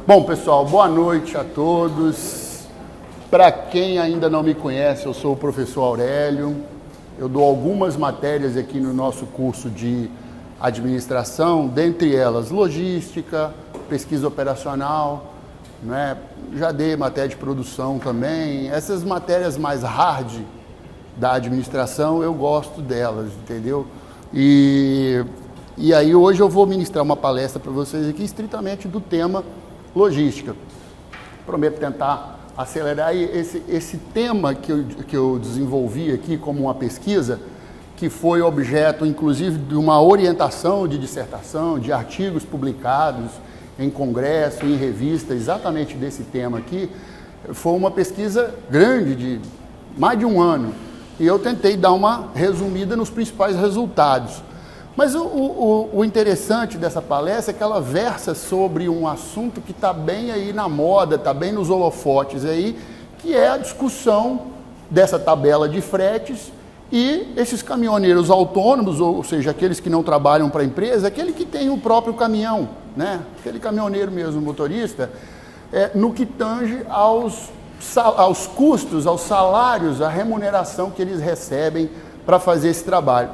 Bom, pessoal, boa noite a todos. Para quem ainda não me conhece, eu sou o professor Aurélio. Eu dou algumas matérias aqui no nosso curso de administração, dentre elas logística, pesquisa operacional, né? Já dei matéria de produção também. Essas matérias mais hard da administração, eu gosto delas, entendeu? E aí hoje eu vou ministrar uma palestra para vocês aqui estritamente do tema logística. Prometo tentar acelerar esse tema que eu desenvolvi aqui como uma pesquisa, que foi objeto, inclusive, de uma orientação de dissertação, de artigos publicados em congresso, em revista, exatamente desse tema aqui. Foi uma pesquisa grande, de mais de um ano, e eu tentei dar uma resumida nos principais resultados. Mas o interessante dessa palestra é que ela versa sobre um assunto que está bem aí na moda, está bem nos holofotes aí, que é a discussão dessa tabela de fretes e esses caminhoneiros autônomos, ou seja, aqueles que não trabalham para a empresa, aquele que tem o próprio caminhão, né? Aquele caminhoneiro mesmo, motorista, no que tange aos custos, aos salários, à remuneração que eles recebem para fazer esse trabalho.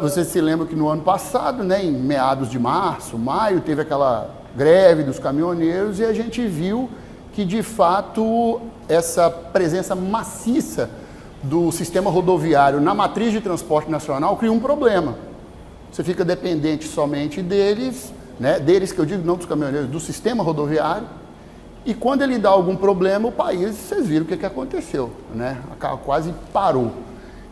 Você se lembra que no ano passado, né, em meados de março, maio, teve aquela greve dos caminhoneiros e a gente viu que, de fato, essa presença maciça do sistema rodoviário na matriz de transporte nacional cria um problema. Você fica dependente somente deles, né, deles que eu digo, não dos caminhoneiros, do sistema rodoviário, e quando ele dá algum problema, o país, vocês viram o que aconteceu, né, quase parou.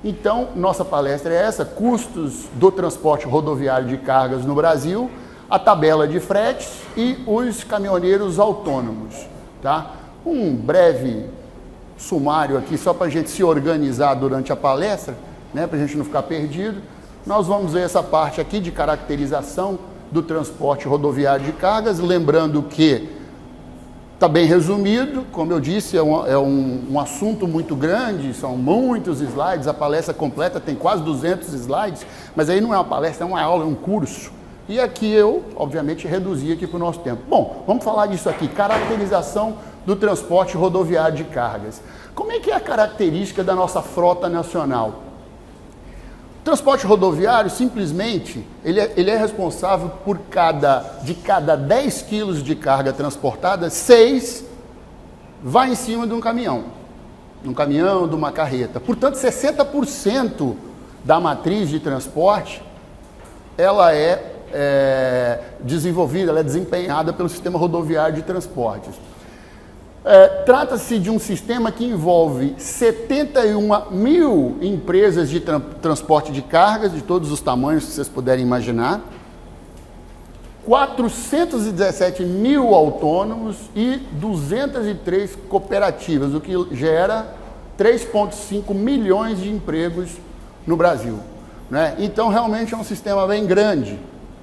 Então, nossa palestra é essa, custos do transporte rodoviário de cargas no Brasil, a tabela de fretes e os caminhoneiros autônomos, tá? Um breve sumário aqui, só para a gente se organizar durante a palestra, né, para a gente não ficar perdido. Nós vamos ver essa parte aqui de caracterização do transporte rodoviário de cargas, lembrando que está bem resumido, como eu disse, é um assunto muito grande, são muitos slides, a palestra completa tem quase 200 slides, mas aí não é uma palestra, é uma aula, é um curso. E aqui eu, obviamente, reduzi aqui para o nosso tempo. Bom, vamos falar disso aqui, caracterização do transporte rodoviário de cargas. Como é que é a característica da nossa frota nacional? O transporte rodoviário, simplesmente, ele é responsável por de cada 10 quilos de carga transportada, 6 vai em cima de um caminhão, de uma carreta. Portanto, 60% da matriz de transporte, ela é desenvolvida, ela é desempenhada pelo sistema rodoviário de transportes. Trata-se de um sistema que envolve 71 mil empresas de transporte de cargas, de todos os tamanhos que vocês puderem imaginar, 417 mil autônomos e 203 cooperativas, o que gera 3,5 milhões de empregos no Brasil, né? Então, realmente é um sistema bem grande,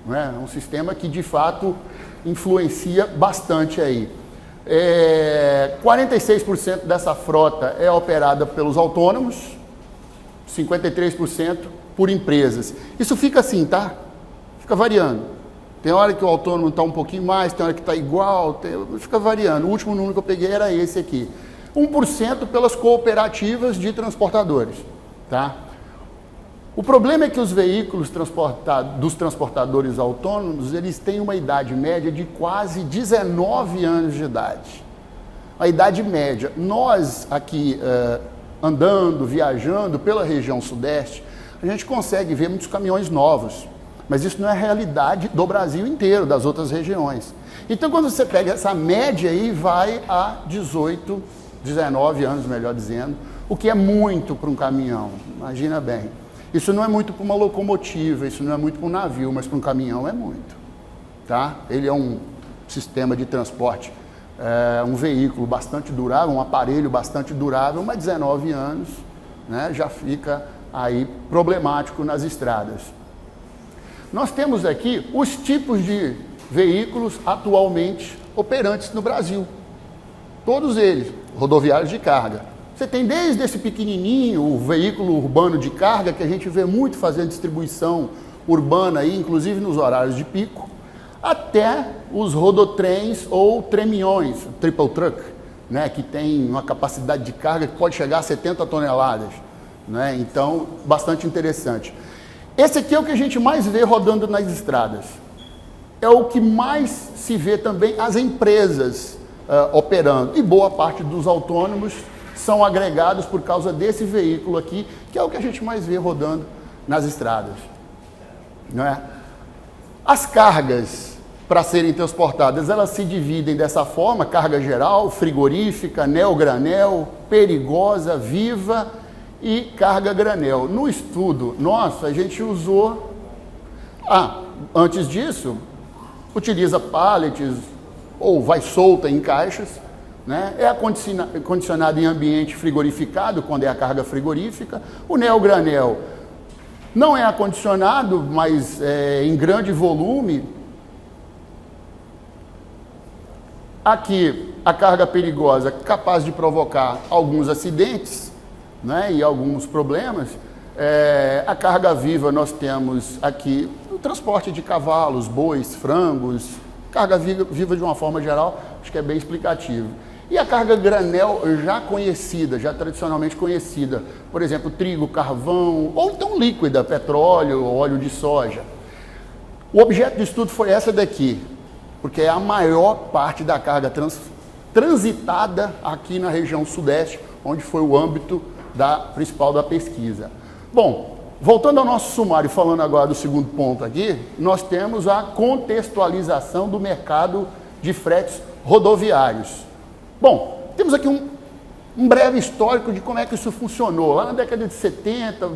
né? É um sistema que, de fato, influencia bastante aí. 46% dessa frota é operada pelos autônomos, 53% por empresas. Isso fica assim, tá? Fica variando. Tem hora que o autônomo está um pouquinho mais, tem hora que está igual, fica variando. O último número que eu peguei era esse aqui. 1% pelas cooperativas de transportadores, tá? O problema é que os veículos dos transportadores autônomos, eles têm uma idade média de quase 19 anos de idade. A idade média. Nós aqui, andando, viajando pela região sudeste, a gente consegue ver muitos caminhões novos, mas isso não é a realidade do Brasil inteiro, das outras regiões. Então, quando você pega essa média aí, vai a 18, 19 anos, melhor dizendo, o que é muito para um caminhão, imagina bem. Isso não é muito para uma locomotiva, isso não é muito para um navio, mas para um caminhão é muito, tá? Ele é um sistema de transporte, um veículo bastante durável, um aparelho bastante durável, mas 19 anos, né, já fica aí problemático nas estradas. Nós temos aqui os tipos de veículos atualmente operantes no Brasil, todos eles, rodoviários de carga. Você tem desde esse pequenininho, o veículo urbano de carga, que a gente vê muito fazendo distribuição urbana aí, inclusive nos horários de pico, até os rodotrens ou tremiões, triple truck, né, que tem uma capacidade de carga que pode chegar a 70 toneladas. Né? Então, bastante interessante. Esse aqui é o que a gente mais vê rodando nas estradas. É o que mais se vê também as empresas operando. E boa parte dos autônomos são agregados por causa desse veículo aqui, que é o que a gente mais vê rodando nas estradas. Não é? As cargas para serem transportadas, elas se dividem dessa forma: carga geral, frigorífica, neo-granel, perigosa, viva e carga granel. No estudo nosso, a gente usou... antes disso, utiliza pallets ou vai solta em caixas, né? É acondicionado em ambiente frigorificado, quando é a carga frigorífica. O neo-granel não é acondicionado, mas em grande volume. Aqui, a carga perigosa, capaz de provocar alguns acidentes, né, e alguns problemas. A carga viva, nós temos aqui o transporte de cavalos, bois, frangos, carga viva de uma forma geral, acho que é bem explicativo. E a carga granel já conhecida, já tradicionalmente conhecida, por exemplo, trigo, carvão, ou então líquida, petróleo, óleo de soja. O objeto de estudo foi essa daqui, porque é a maior parte da carga transitada aqui na região sudeste, onde foi o âmbito principal da pesquisa. Bom, voltando ao nosso sumário, falando agora do segundo ponto aqui, nós temos a contextualização do mercado de fretes rodoviários. Bom, temos aqui um breve histórico de como é que isso funcionou. Lá na década de 70,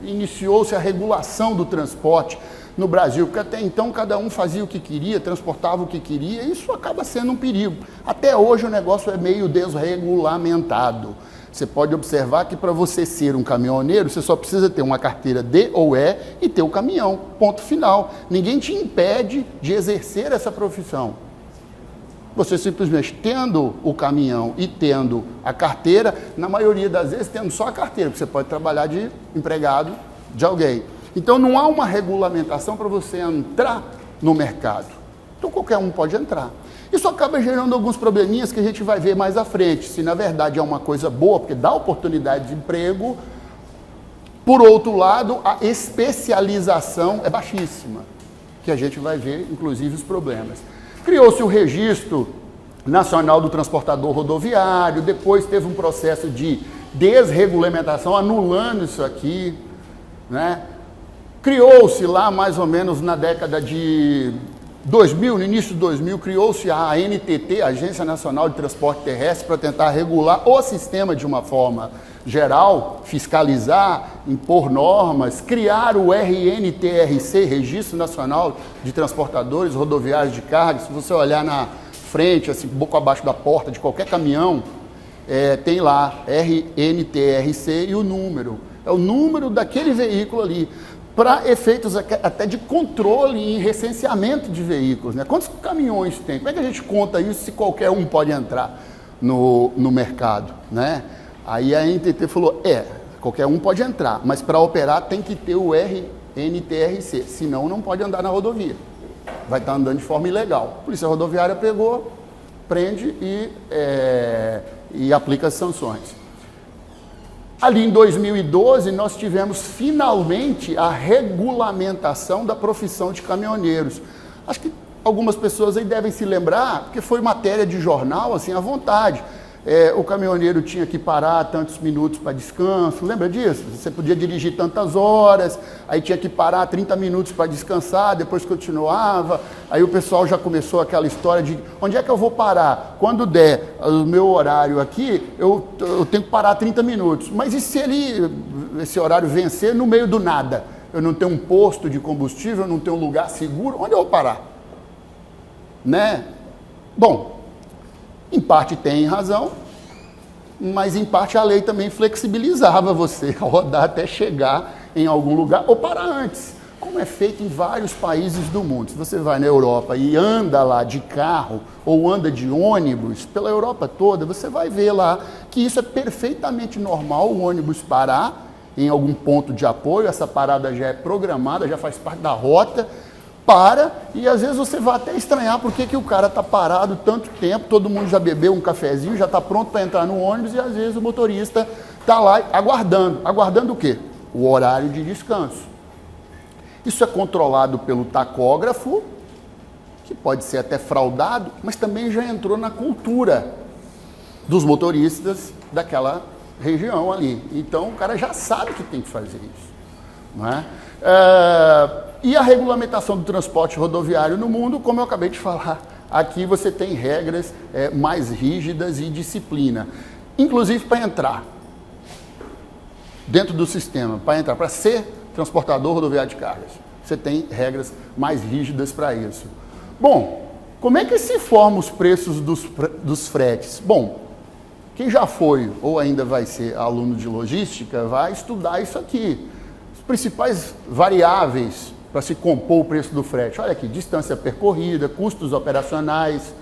iniciou-se a regulação do transporte no Brasil, porque até então cada um fazia o que queria, transportava o que queria, e isso acaba sendo um perigo. Até hoje o negócio é meio desregulamentado. Você pode observar que para você ser um caminhoneiro, você só precisa ter uma carteira D ou E e ter o caminhão, ponto final. Ninguém te impede de exercer essa profissão. Você simplesmente tendo o caminhão e tendo a carteira, na maioria das vezes tendo só a carteira, porque você pode trabalhar de empregado de alguém. Então não há uma regulamentação para você entrar no mercado. Então qualquer um pode entrar. Isso acaba gerando alguns probleminhas que a gente vai ver mais à frente. Se na verdade é uma coisa boa, porque dá oportunidade de emprego, por outro lado, a especialização é baixíssima, que a gente vai ver, inclusive, os problemas. Criou-se o Registro Nacional do Transportador Rodoviário, depois teve um processo de desregulamentação, anulando isso aqui, né? Criou-se lá, mais ou menos na década de 2000, no início de 2000, criou-se a ANTT, Agência Nacional de Transporte Terrestre, para tentar regular o sistema de uma forma geral, fiscalizar, impor normas, criar o RNTRC, Registro Nacional de Transportadores Rodoviários de Carga. Se você olhar na frente, assim, boca abaixo da porta de qualquer caminhão, tem lá RNTRC e o número. É o número daquele veículo ali, para efeitos até de controle e recenseamento de veículos, né? Quantos caminhões tem? Como é que a gente conta isso se qualquer um pode entrar no mercado, né? Aí a NTT falou, qualquer um pode entrar, mas para operar tem que ter o RNTRC, senão não pode andar na rodovia. Vai estar andando de forma ilegal. A Polícia Rodoviária pegou, prende e aplica as sanções. Ali em 2012, nós tivemos finalmente a regulamentação da profissão de caminhoneiros. Acho que algumas pessoas aí devem se lembrar, porque foi matéria de jornal, assim, à vontade. O caminhoneiro tinha que parar tantos minutos para descanso, lembra disso? Você podia dirigir tantas horas, aí tinha que parar 30 minutos para descansar, depois continuava. Aí o pessoal já começou aquela história de onde é que eu vou parar? Quando der o meu horário aqui, eu tenho que parar 30 minutos. Mas e se esse horário vencer no meio do nada? Eu não tenho um posto de combustível, eu não tenho um lugar seguro, onde eu vou parar? Né? Bom, em parte tem razão, mas em parte a lei também flexibilizava você a rodar até chegar em algum lugar ou parar antes, como é feito em vários países do mundo. Se você vai na Europa e anda lá de carro ou anda de ônibus pela Europa toda, você vai ver lá que isso é perfeitamente normal, o ônibus parar em algum ponto de apoio, essa parada já é programada, já faz parte da rota. para, e às vezes você vai até estranhar por que o cara está parado tanto tempo, todo mundo já bebeu um cafezinho, já está pronto para entrar no ônibus, e às vezes o motorista está lá aguardando. Aguardando o quê? O horário de descanso. Isso é controlado pelo tacógrafo, que pode ser até fraudado, mas também já entrou na cultura dos motoristas daquela região ali. Então o cara já sabe que tem que fazer isso. Não é? E a regulamentação do transporte rodoviário no mundo, como eu acabei de falar, aqui você tem regras mais rígidas e disciplina. Inclusive para entrar dentro do sistema, para ser transportador rodoviário de cargas, você tem regras mais rígidas para isso. Bom, como é que se formam os preços dos fretes? Bom, quem já foi ou ainda vai ser aluno de logística vai estudar isso aqui. As principais variáveis para se compor o preço do frete. Olha aqui, distância percorrida, custos operacionais,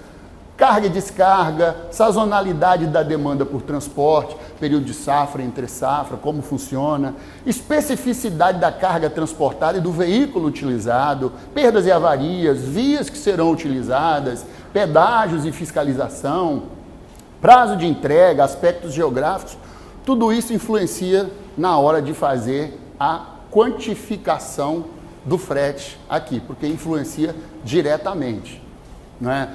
carga e descarga, sazonalidade da demanda por transporte, período de safra, entre safra, como funciona, especificidade da carga transportada e do veículo utilizado, perdas e avarias, vias que serão utilizadas, pedágios e fiscalização, prazo de entrega, aspectos geográficos, tudo isso influencia na hora de fazer a quantificação do frete aqui, porque influencia diretamente. Não é?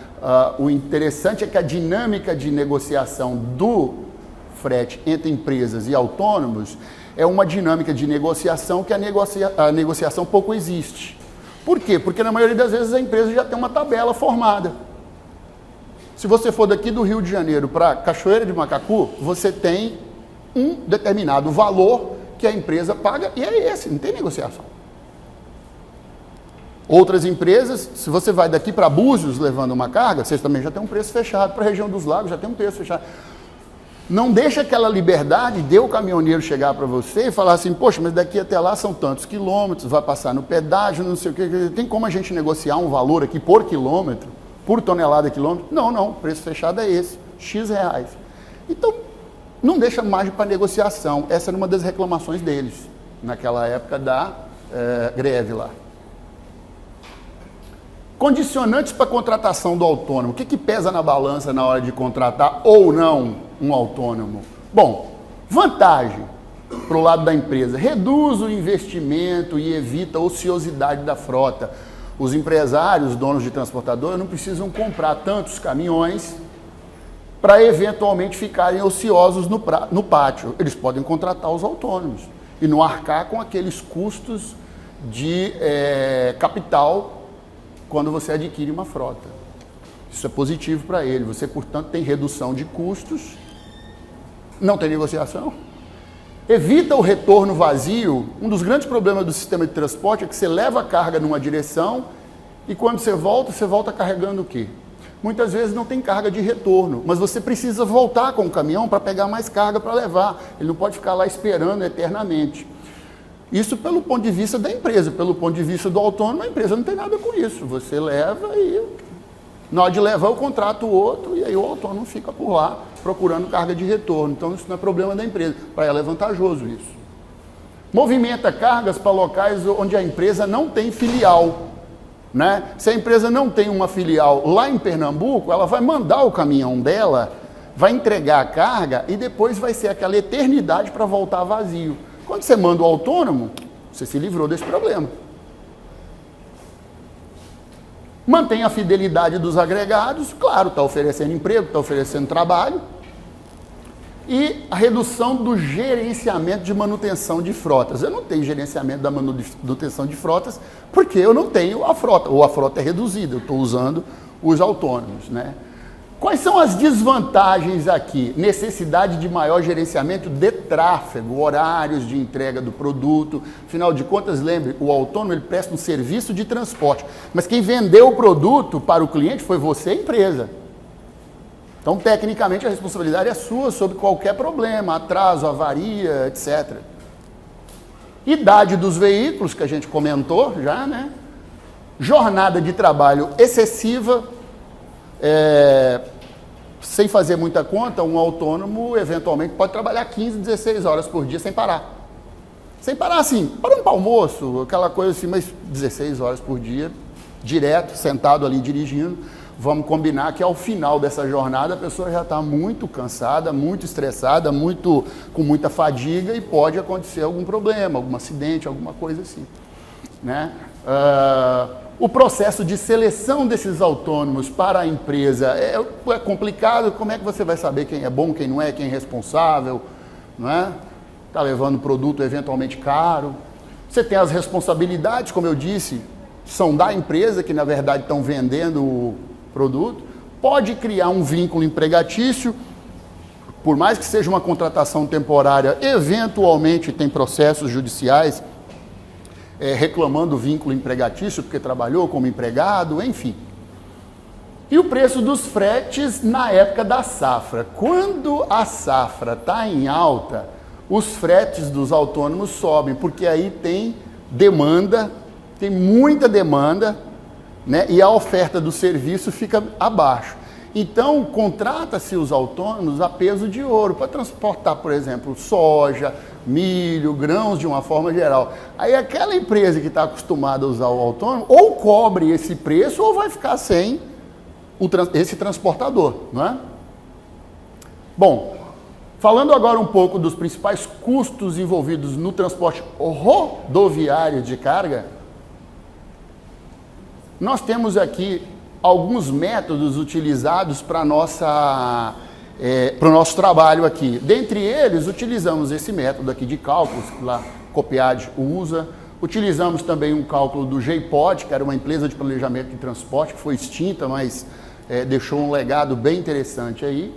O interessante é que a dinâmica de negociação do frete entre empresas e autônomos é uma dinâmica de negociação que a negociação pouco existe. Por quê? Porque na maioria das vezes a empresa já tem uma tabela formada. Se você for daqui do Rio de Janeiro para Cachoeira de Macacu, você tem um determinado valor que a empresa paga e é esse, não tem negociação. Outras empresas, se você vai daqui para Búzios levando uma carga, vocês também já tem um preço fechado, para a região dos lagos já tem um preço fechado. Não deixa aquela liberdade de o caminhoneiro chegar para você e falar assim, poxa, mas daqui até lá são tantos quilômetros, vai passar no pedágio, não sei o que, tem como a gente negociar um valor aqui por quilômetro, por tonelada quilômetro? Não, o preço fechado é esse, X reais. Então, não deixa margem para negociação. Essa era uma das reclamações deles, naquela época da greve lá. Condicionantes para contratação do autônomo. O que pesa na balança na hora de contratar ou não um autônomo? Bom, vantagem para o lado da empresa. Reduz o investimento e evita a ociosidade da frota. Os empresários, donos de transportadora, não precisam comprar tantos caminhões para eventualmente ficarem ociosos no pátio. Eles podem contratar os autônomos e não arcar com aqueles custos de capital quando você adquire uma frota. Isso é positivo para ele. Você, portanto, tem redução de custos, não tem negociação, evita o retorno vazio. Um dos grandes problemas do sistema de transporte é que você leva a carga numa direção e quando você volta carregando o quê? Muitas vezes não tem carga de retorno, mas você precisa voltar com o caminhão para pegar mais carga para levar. Ele não pode ficar lá esperando eternamente. Isso pelo ponto de vista da empresa. Pelo ponto de vista do autônomo, a empresa não tem nada com isso. Você leva e, na hora de levar, eu contrato o outro e aí o autônomo fica por lá procurando carga de retorno. Então, isso não é problema da empresa. Para ela é vantajoso isso. Movimenta cargas para locais onde a empresa não tem filial. Né? Se a empresa não tem uma filial lá em Pernambuco, ela vai mandar o caminhão dela, vai entregar a carga e depois vai ser aquela eternidade para voltar vazio. Quando você manda o autônomo, você se livrou desse problema. Mantém a fidelidade dos agregados, claro, está oferecendo emprego, está oferecendo trabalho. E a redução do gerenciamento de manutenção de frotas. Eu não tenho gerenciamento da manutenção de frotas porque eu não tenho a frota, ou a frota é reduzida, eu estou usando os autônomos, né? Quais são as desvantagens aqui? Necessidade de maior gerenciamento de tráfego, horários de entrega do produto. Afinal de contas, lembre, o autônomo ele presta um serviço de transporte, mas quem vendeu o produto para o cliente foi você, a empresa. Então, tecnicamente, a responsabilidade é sua sobre qualquer problema, atraso, avaria, etc. Idade dos veículos, que a gente comentou já, né? Jornada de trabalho excessiva. Sem fazer muita conta, um autônomo eventualmente pode trabalhar 15, 16 horas por dia sem parar. Sem parar assim, parando para almoço, aquela coisa assim, mas 16 horas por dia direto, sentado ali dirigindo, vamos combinar que ao final dessa jornada a pessoa já está muito cansada, muito estressada, com muita fadiga e pode acontecer algum problema, algum acidente, alguma coisa assim, né? O processo de seleção desses autônomos para a empresa é complicado. Como é que você vai saber quem é bom, quem não é, quem é responsável, não é? Está levando produto eventualmente caro. Você tem as responsabilidades, como eu disse, são da empresa, que na verdade estão vendendo o produto. Pode criar um vínculo empregatício, por mais que seja uma contratação temporária, eventualmente tem processos judiciais reclamando vínculo empregatício, porque trabalhou como empregado, enfim. E o preço dos fretes na época da safra. Quando a safra está em alta, os fretes dos autônomos sobem, porque aí tem demanda, tem muita demanda, né? E a oferta do serviço fica abaixo. Então, contrata-se os autônomos a peso de ouro para transportar, por exemplo, soja, milho, grãos de uma forma geral. Aí aquela empresa que está acostumada a usar o autônomo, ou cobre esse preço ou vai ficar sem esse transportador, não é? Bom, falando agora um pouco dos principais custos envolvidos no transporte rodoviário de carga, nós temos aqui alguns métodos utilizados para o nosso trabalho aqui. Dentre eles, utilizamos esse método aqui de cálculos, que lá Copiad usa. Utilizamos também um cálculo do GPOD, que era uma empresa de planejamento de transporte, que foi extinta, mas deixou um legado bem interessante aí.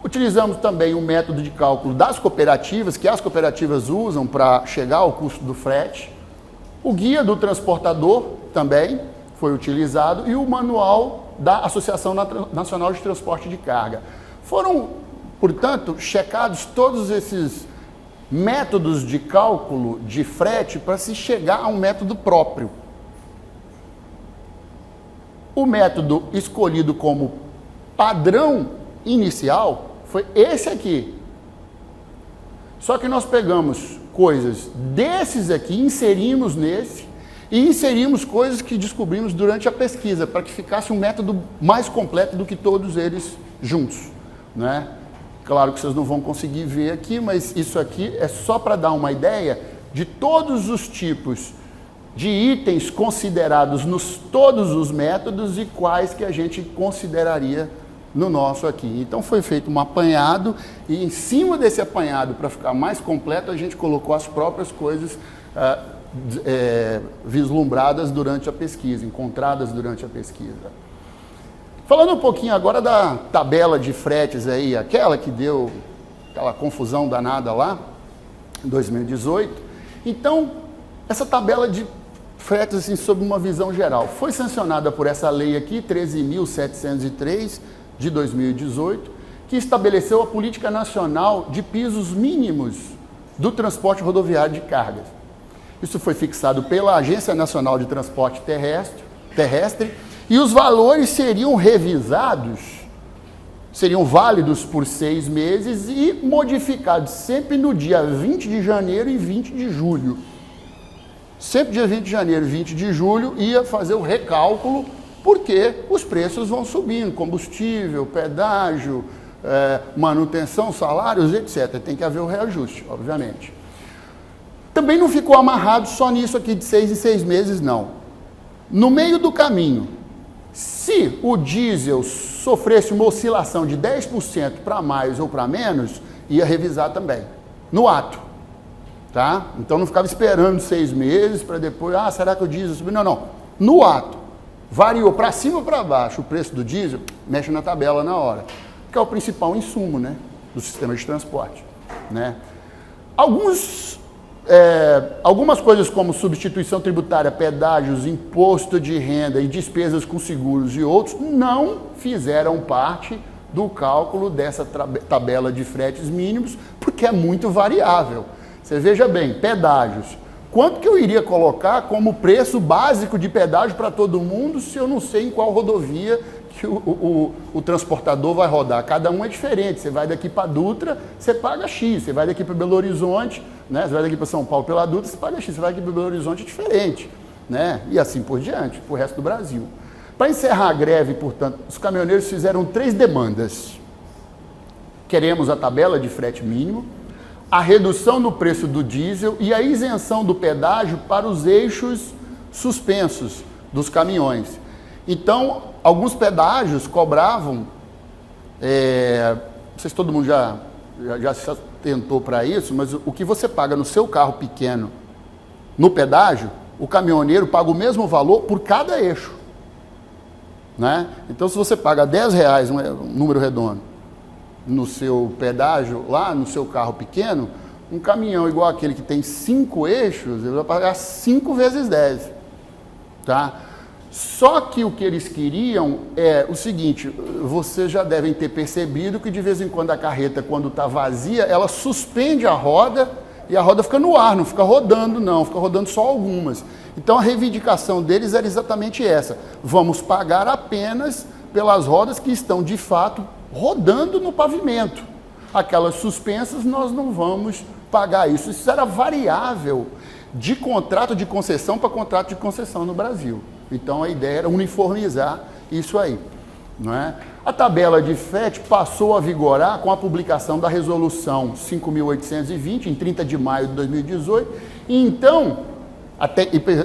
Utilizamos também um método de cálculo das cooperativas, que as cooperativas usam para chegar ao custo do frete. O guia do transportador também foi utilizado e o manual da Associação Nacional de Transporte de Carga. Foram, portanto, checados todos esses métodos de cálculo de frete para se chegar a um método próprio. O método escolhido como padrão inicial foi esse aqui. Só que nós pegamos coisas desses aqui, inserimos nesse, e inserimos coisas que descobrimos durante a pesquisa, para que ficasse um método mais completo do que todos eles juntos, né? Claro que vocês não vão conseguir ver aqui, mas isso aqui é só para dar uma ideia de todos os tipos de itens considerados nos todos os métodos e quais que a gente consideraria no nosso aqui. Então foi feito um apanhado e em cima desse apanhado, para ficar mais completo, a gente colocou as próprias coisas vislumbradas durante a pesquisa, encontradas durante a pesquisa. Falando um pouquinho agora da tabela de fretes aí, aquela que deu aquela confusão danada lá, em 2018. Então, essa tabela de fretes, assim, sob uma visão geral, foi sancionada por essa lei aqui, 13.703, de 2018, que estabeleceu a Política Nacional de Pisos Mínimos do Transporte Rodoviário de Cargas. Isso foi fixado pela Agência Nacional de Transporte Terrestre e os valores seriam revisados, seriam válidos por 6 meses e modificados sempre no dia 20 de janeiro e 20 de julho. Sempre dia 20 de janeiro e 20 de julho ia fazer o recálculo, porque os preços vão subindo, combustível, pedágio, manutenção, salários, etc. Tem que haver o reajuste, obviamente. Também não ficou amarrado só nisso aqui de 6 em 6 meses, não. No meio do caminho, se o diesel sofresse uma oscilação de 10% para mais ou para menos, ia revisar também, no ato. Tá? Então não ficava esperando 6 meses para depois, será que o diesel subiu? Não, não. No ato, variou para cima ou para baixo o preço do diesel, mexe na tabela na hora, que é o principal insumo, né, do sistema de transporte, né? Algumas coisas como substituição tributária, pedágios, imposto de renda e despesas com seguros e outros não fizeram parte do cálculo dessa tabela de fretes mínimos, porque é muito variável. Você veja bem, pedágios. Quanto que eu iria colocar como preço básico de pedágio para todo mundo se eu não sei em qual rodovia que o transportador vai rodar? Cada um é diferente. Você vai daqui para Dutra, você paga X. Você vai daqui para Belo Horizonte, né? Você vai daqui para São Paulo pela Dutra, você paga X. Você vai aqui para Belo Horizonte, é diferente. né? E assim por diante, para o resto do Brasil. Para encerrar a greve, portanto, os caminhoneiros fizeram 3 demandas. Queremos a tabela de frete mínimo, a redução no preço do diesel e a isenção do pedágio para os eixos suspensos dos caminhões. Então, alguns pedágios cobravam, não sei se todo mundo já se atentou para isso, mas o que você paga no seu carro pequeno, no pedágio, o caminhoneiro paga o mesmo valor por cada eixo. Né? Então, se você paga R$10, um número redondo, no seu pedágio, lá no seu carro pequeno, um caminhão igual aquele que tem 5 eixos, ele vai pagar 5 vezes 10. Tá? Só que o que eles queriam é o seguinte, vocês já devem ter percebido que de vez em quando a carreta, quando está vazia, ela suspende a roda e a roda fica no ar, não fica rodando não, fica rodando só algumas. Então a reivindicação deles era exatamente essa, vamos pagar apenas pelas rodas que estão de fato rodando no pavimento. Aquelas suspensas nós não vamos pagar isso. Isso era variável de contrato de concessão para contrato de concessão no Brasil. Então a ideia era uniformizar isso aí. Não é? A tabela de frete passou a vigorar com a publicação da resolução 5.820, em 30 de maio de 2018,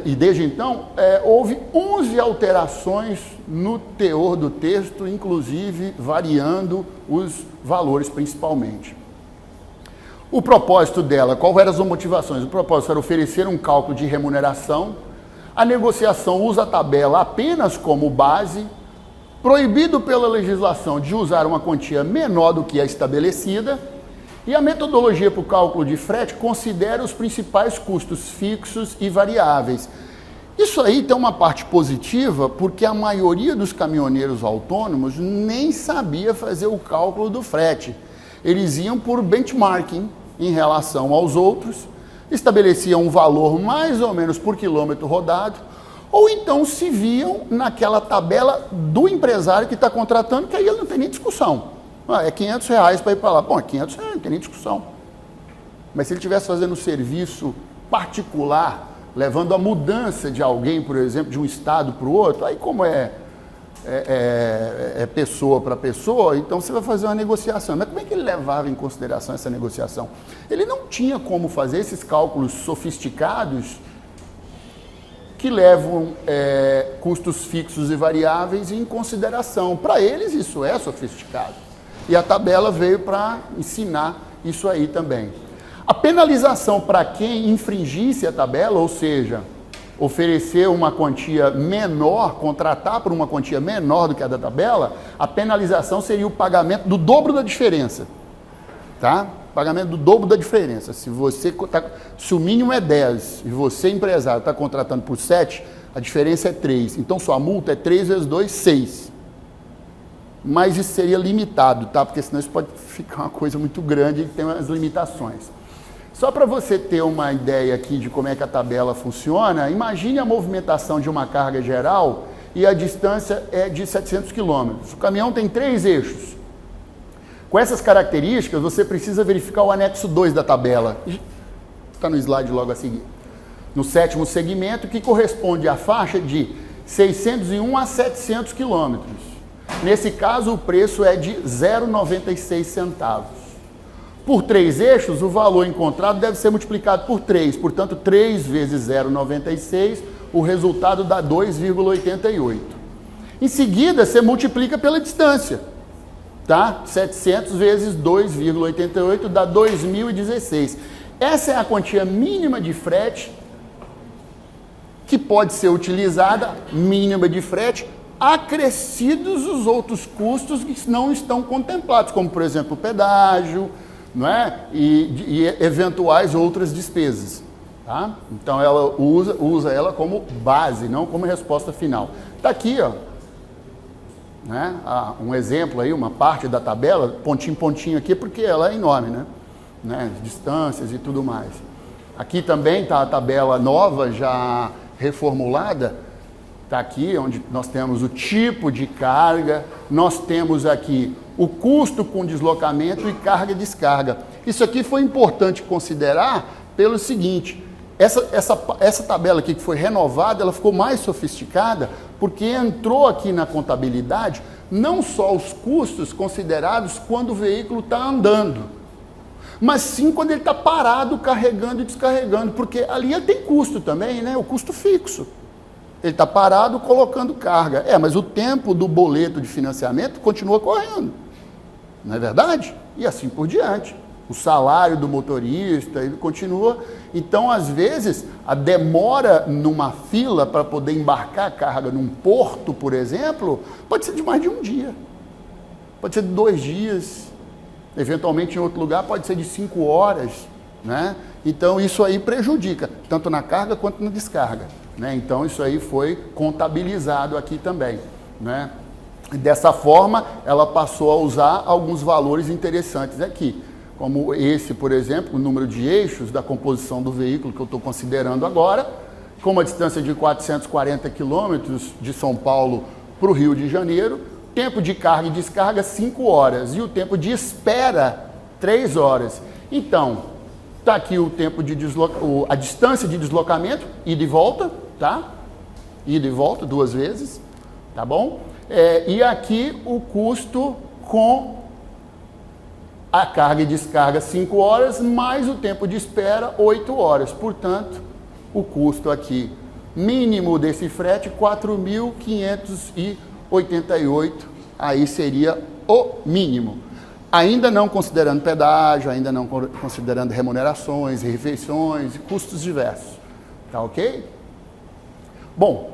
e desde então houve 11 alterações no teor do texto, inclusive variando os valores principalmente. O propósito dela, qual eram as motivações? O propósito era oferecer um cálculo de remuneração, a negociação usa a tabela apenas como base, proibido pela legislação de usar uma quantia menor do que a estabelecida, e a metodologia para o cálculo de frete considera os principais custos fixos e variáveis. Isso aí tem uma parte positiva, porque a maioria dos caminhoneiros autônomos nem sabia fazer o cálculo do frete. Eles iam por benchmarking em relação aos outros, estabeleciam um valor mais ou menos por quilômetro rodado, ou então se viam naquela tabela do empresário que está contratando, que aí ele não tem nem discussão. É R$500 para ir para lá. Bom, é R$500, não tem nem discussão. Mas se ele estivesse fazendo um serviço particular, levando a mudança de alguém, por exemplo, de um estado para o outro, aí como é pessoa para pessoa, então você vai fazer uma negociação. Mas como é que ele levava em consideração essa negociação? Ele não tinha como fazer esses cálculos sofisticados que levam custos fixos e variáveis em consideração. Para eles isso é sofisticado. E a tabela veio para ensinar isso aí também. A penalização para quem infringisse a tabela, ou seja, oferecer uma quantia menor, contratar por uma quantia menor do que a da tabela, a penalização seria o pagamento do dobro da diferença. Tá? Pagamento do dobro da diferença. Se o mínimo é 10 e você, empresário, está contratando por 7, a diferença é 3. Então sua multa é 3 vezes 2, 6. Mas isso seria limitado, tá? Porque senão isso pode ficar uma coisa muito grande e tem umas limitações. Só para você ter uma ideia aqui de como é que a tabela funciona, imagine a movimentação de uma carga geral e a distância é de 700 km. O caminhão tem 3 eixos. Com essas características, você precisa verificar o anexo 2 da tabela. Está no slide logo a seguir. No 7º segmento, que corresponde à faixa de 601 a 700 km. Nesse caso, o preço é de 0,96 centavos. Por 3 eixos, o valor encontrado deve ser multiplicado por 3. Portanto, 3 vezes 0,96, o resultado dá 2,88. Em seguida, você multiplica pela distância. Tá? 700 vezes 2,88 dá 2.016. Essa é a quantia mínima de frete que pode ser utilizada, mínima de frete, acrescidos os outros custos que não estão contemplados, como, por exemplo, o pedágio, não é? e eventuais outras despesas. Tá? Então, ela usa ela como base, não como resposta final. Está aqui, ó, né? Um exemplo aí, uma parte da tabela, pontinho aqui, porque ela é enorme, né? Distâncias e tudo mais. Aqui também está a tabela nova, já reformulada. Está aqui, onde nós temos o tipo de carga, nós temos aqui o custo com deslocamento e carga e descarga. Isso aqui foi importante considerar pelo seguinte, Essa tabela aqui que foi renovada, ela ficou mais sofisticada, porque entrou aqui na contabilidade não só os custos considerados quando o veículo está andando, mas sim quando ele está parado, carregando e descarregando, porque ali ele tem custo também, né? O custo fixo. Ele está parado colocando carga. Mas o tempo do boleto de financiamento continua correndo, não é verdade? E assim por diante. O salário do motorista, ele continua. Então, às vezes, a demora numa fila para poder embarcar a carga num porto, por exemplo, pode ser de mais de um dia. Pode ser de 2 dias. Eventualmente, em outro lugar, pode ser de 5 horas. Né? Então, isso aí prejudica, tanto na carga quanto na descarga. Né? Então, isso aí foi contabilizado aqui também. Né? Dessa forma, ela passou a usar alguns valores interessantes aqui. Como esse, por exemplo, o número de eixos da composição do veículo que eu estou considerando agora, com uma distância de 440 quilômetros de São Paulo para o Rio de Janeiro, tempo de carga e descarga 5 horas e o tempo de espera 3 horas. Então, está aqui o tempo de a distância de deslocamento, ida e volta, tá? Ida e volta 2 vezes, tá bom? E aqui o custo com a carga e descarga 5 horas, mais o tempo de espera 8 horas. Portanto, o custo aqui mínimo desse frete, R$ 4.588, aí seria o mínimo. Ainda não considerando pedágio, ainda não considerando remunerações, refeições e custos diversos. Tá ok? Bom,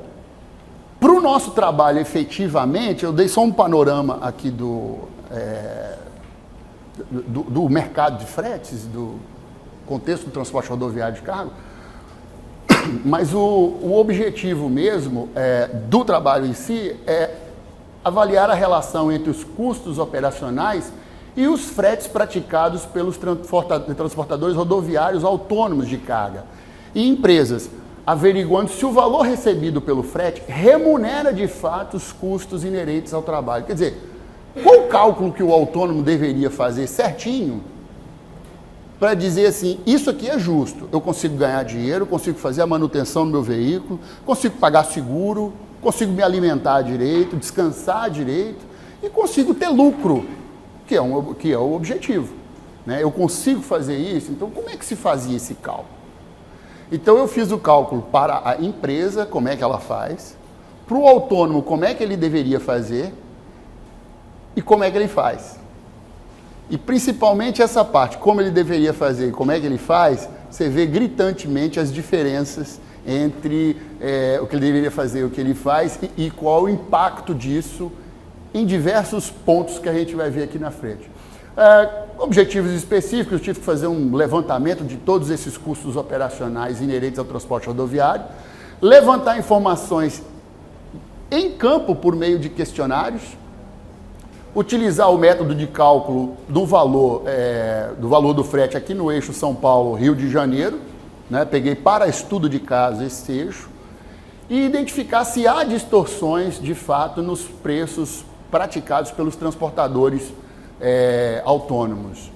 para o nosso trabalho efetivamente, eu dei só um panorama aqui do mercado de fretes, do contexto do transporte rodoviário de carga, mas o objetivo mesmo do trabalho em si é avaliar a relação entre os custos operacionais e os fretes praticados pelos transportadores rodoviários autônomos de carga e empresas, averiguando se o valor recebido pelo frete remunera de fato os custos inerentes ao trabalho. Quer dizer, qual o cálculo que o autônomo deveria fazer certinho para dizer assim, isso aqui é justo, eu consigo ganhar dinheiro, consigo fazer a manutenção do meu veículo, consigo pagar seguro, consigo me alimentar direito, descansar direito e consigo ter lucro, que é o objetivo. Né? Eu consigo fazer isso, então como é que se fazia esse cálculo? Então eu fiz o cálculo para a empresa, como é que ela faz, para o autônomo, como é que ele deveria fazer, e como é que ele faz. E principalmente essa parte, como ele deveria fazer e como é que ele faz, você vê gritantemente as diferenças entre o que ele deveria fazer e o que ele faz e qual o impacto disso em diversos pontos que a gente vai ver aqui na frente. Objetivos específicos, eu tive que fazer um levantamento de todos esses custos operacionais inerentes ao transporte rodoviário, levantar informações em campo por meio de questionários, utilizar o método de cálculo do valor do frete aqui no eixo São Paulo-Rio de Janeiro, né? Peguei para estudo de caso esse eixo, e identificar se há distorções de fato nos preços praticados pelos transportadores autônomos.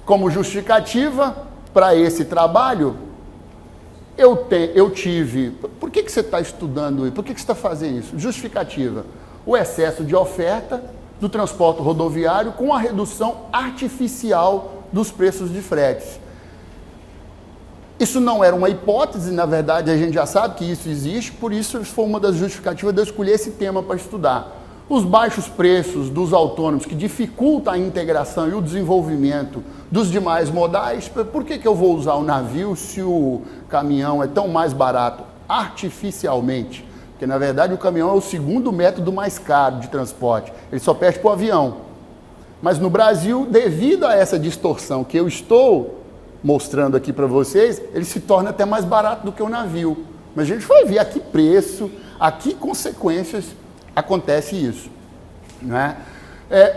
Como justificativa para esse trabalho, eu tive... Por que você está estudando isso? Por que você está fazendo isso? Justificativa. O excesso de oferta do transporte rodoviário com a redução artificial dos preços de fretes. Isso não era uma hipótese, na verdade a gente já sabe que isso existe, por isso foi uma das justificativas de eu escolher esse tema para estudar. Os baixos preços dos autônomos que dificultam a integração e o desenvolvimento dos demais modais. Por que eu vou usar o navio se o caminhão é tão mais barato artificialmente? Porque, na verdade, o caminhão é o segundo método mais caro de transporte. Ele só perde para o avião. Mas no Brasil, devido a essa distorção que eu estou mostrando aqui para vocês, ele se torna até mais barato do que o navio. Mas a gente vai ver a que preço, a que consequências acontece isso. Né?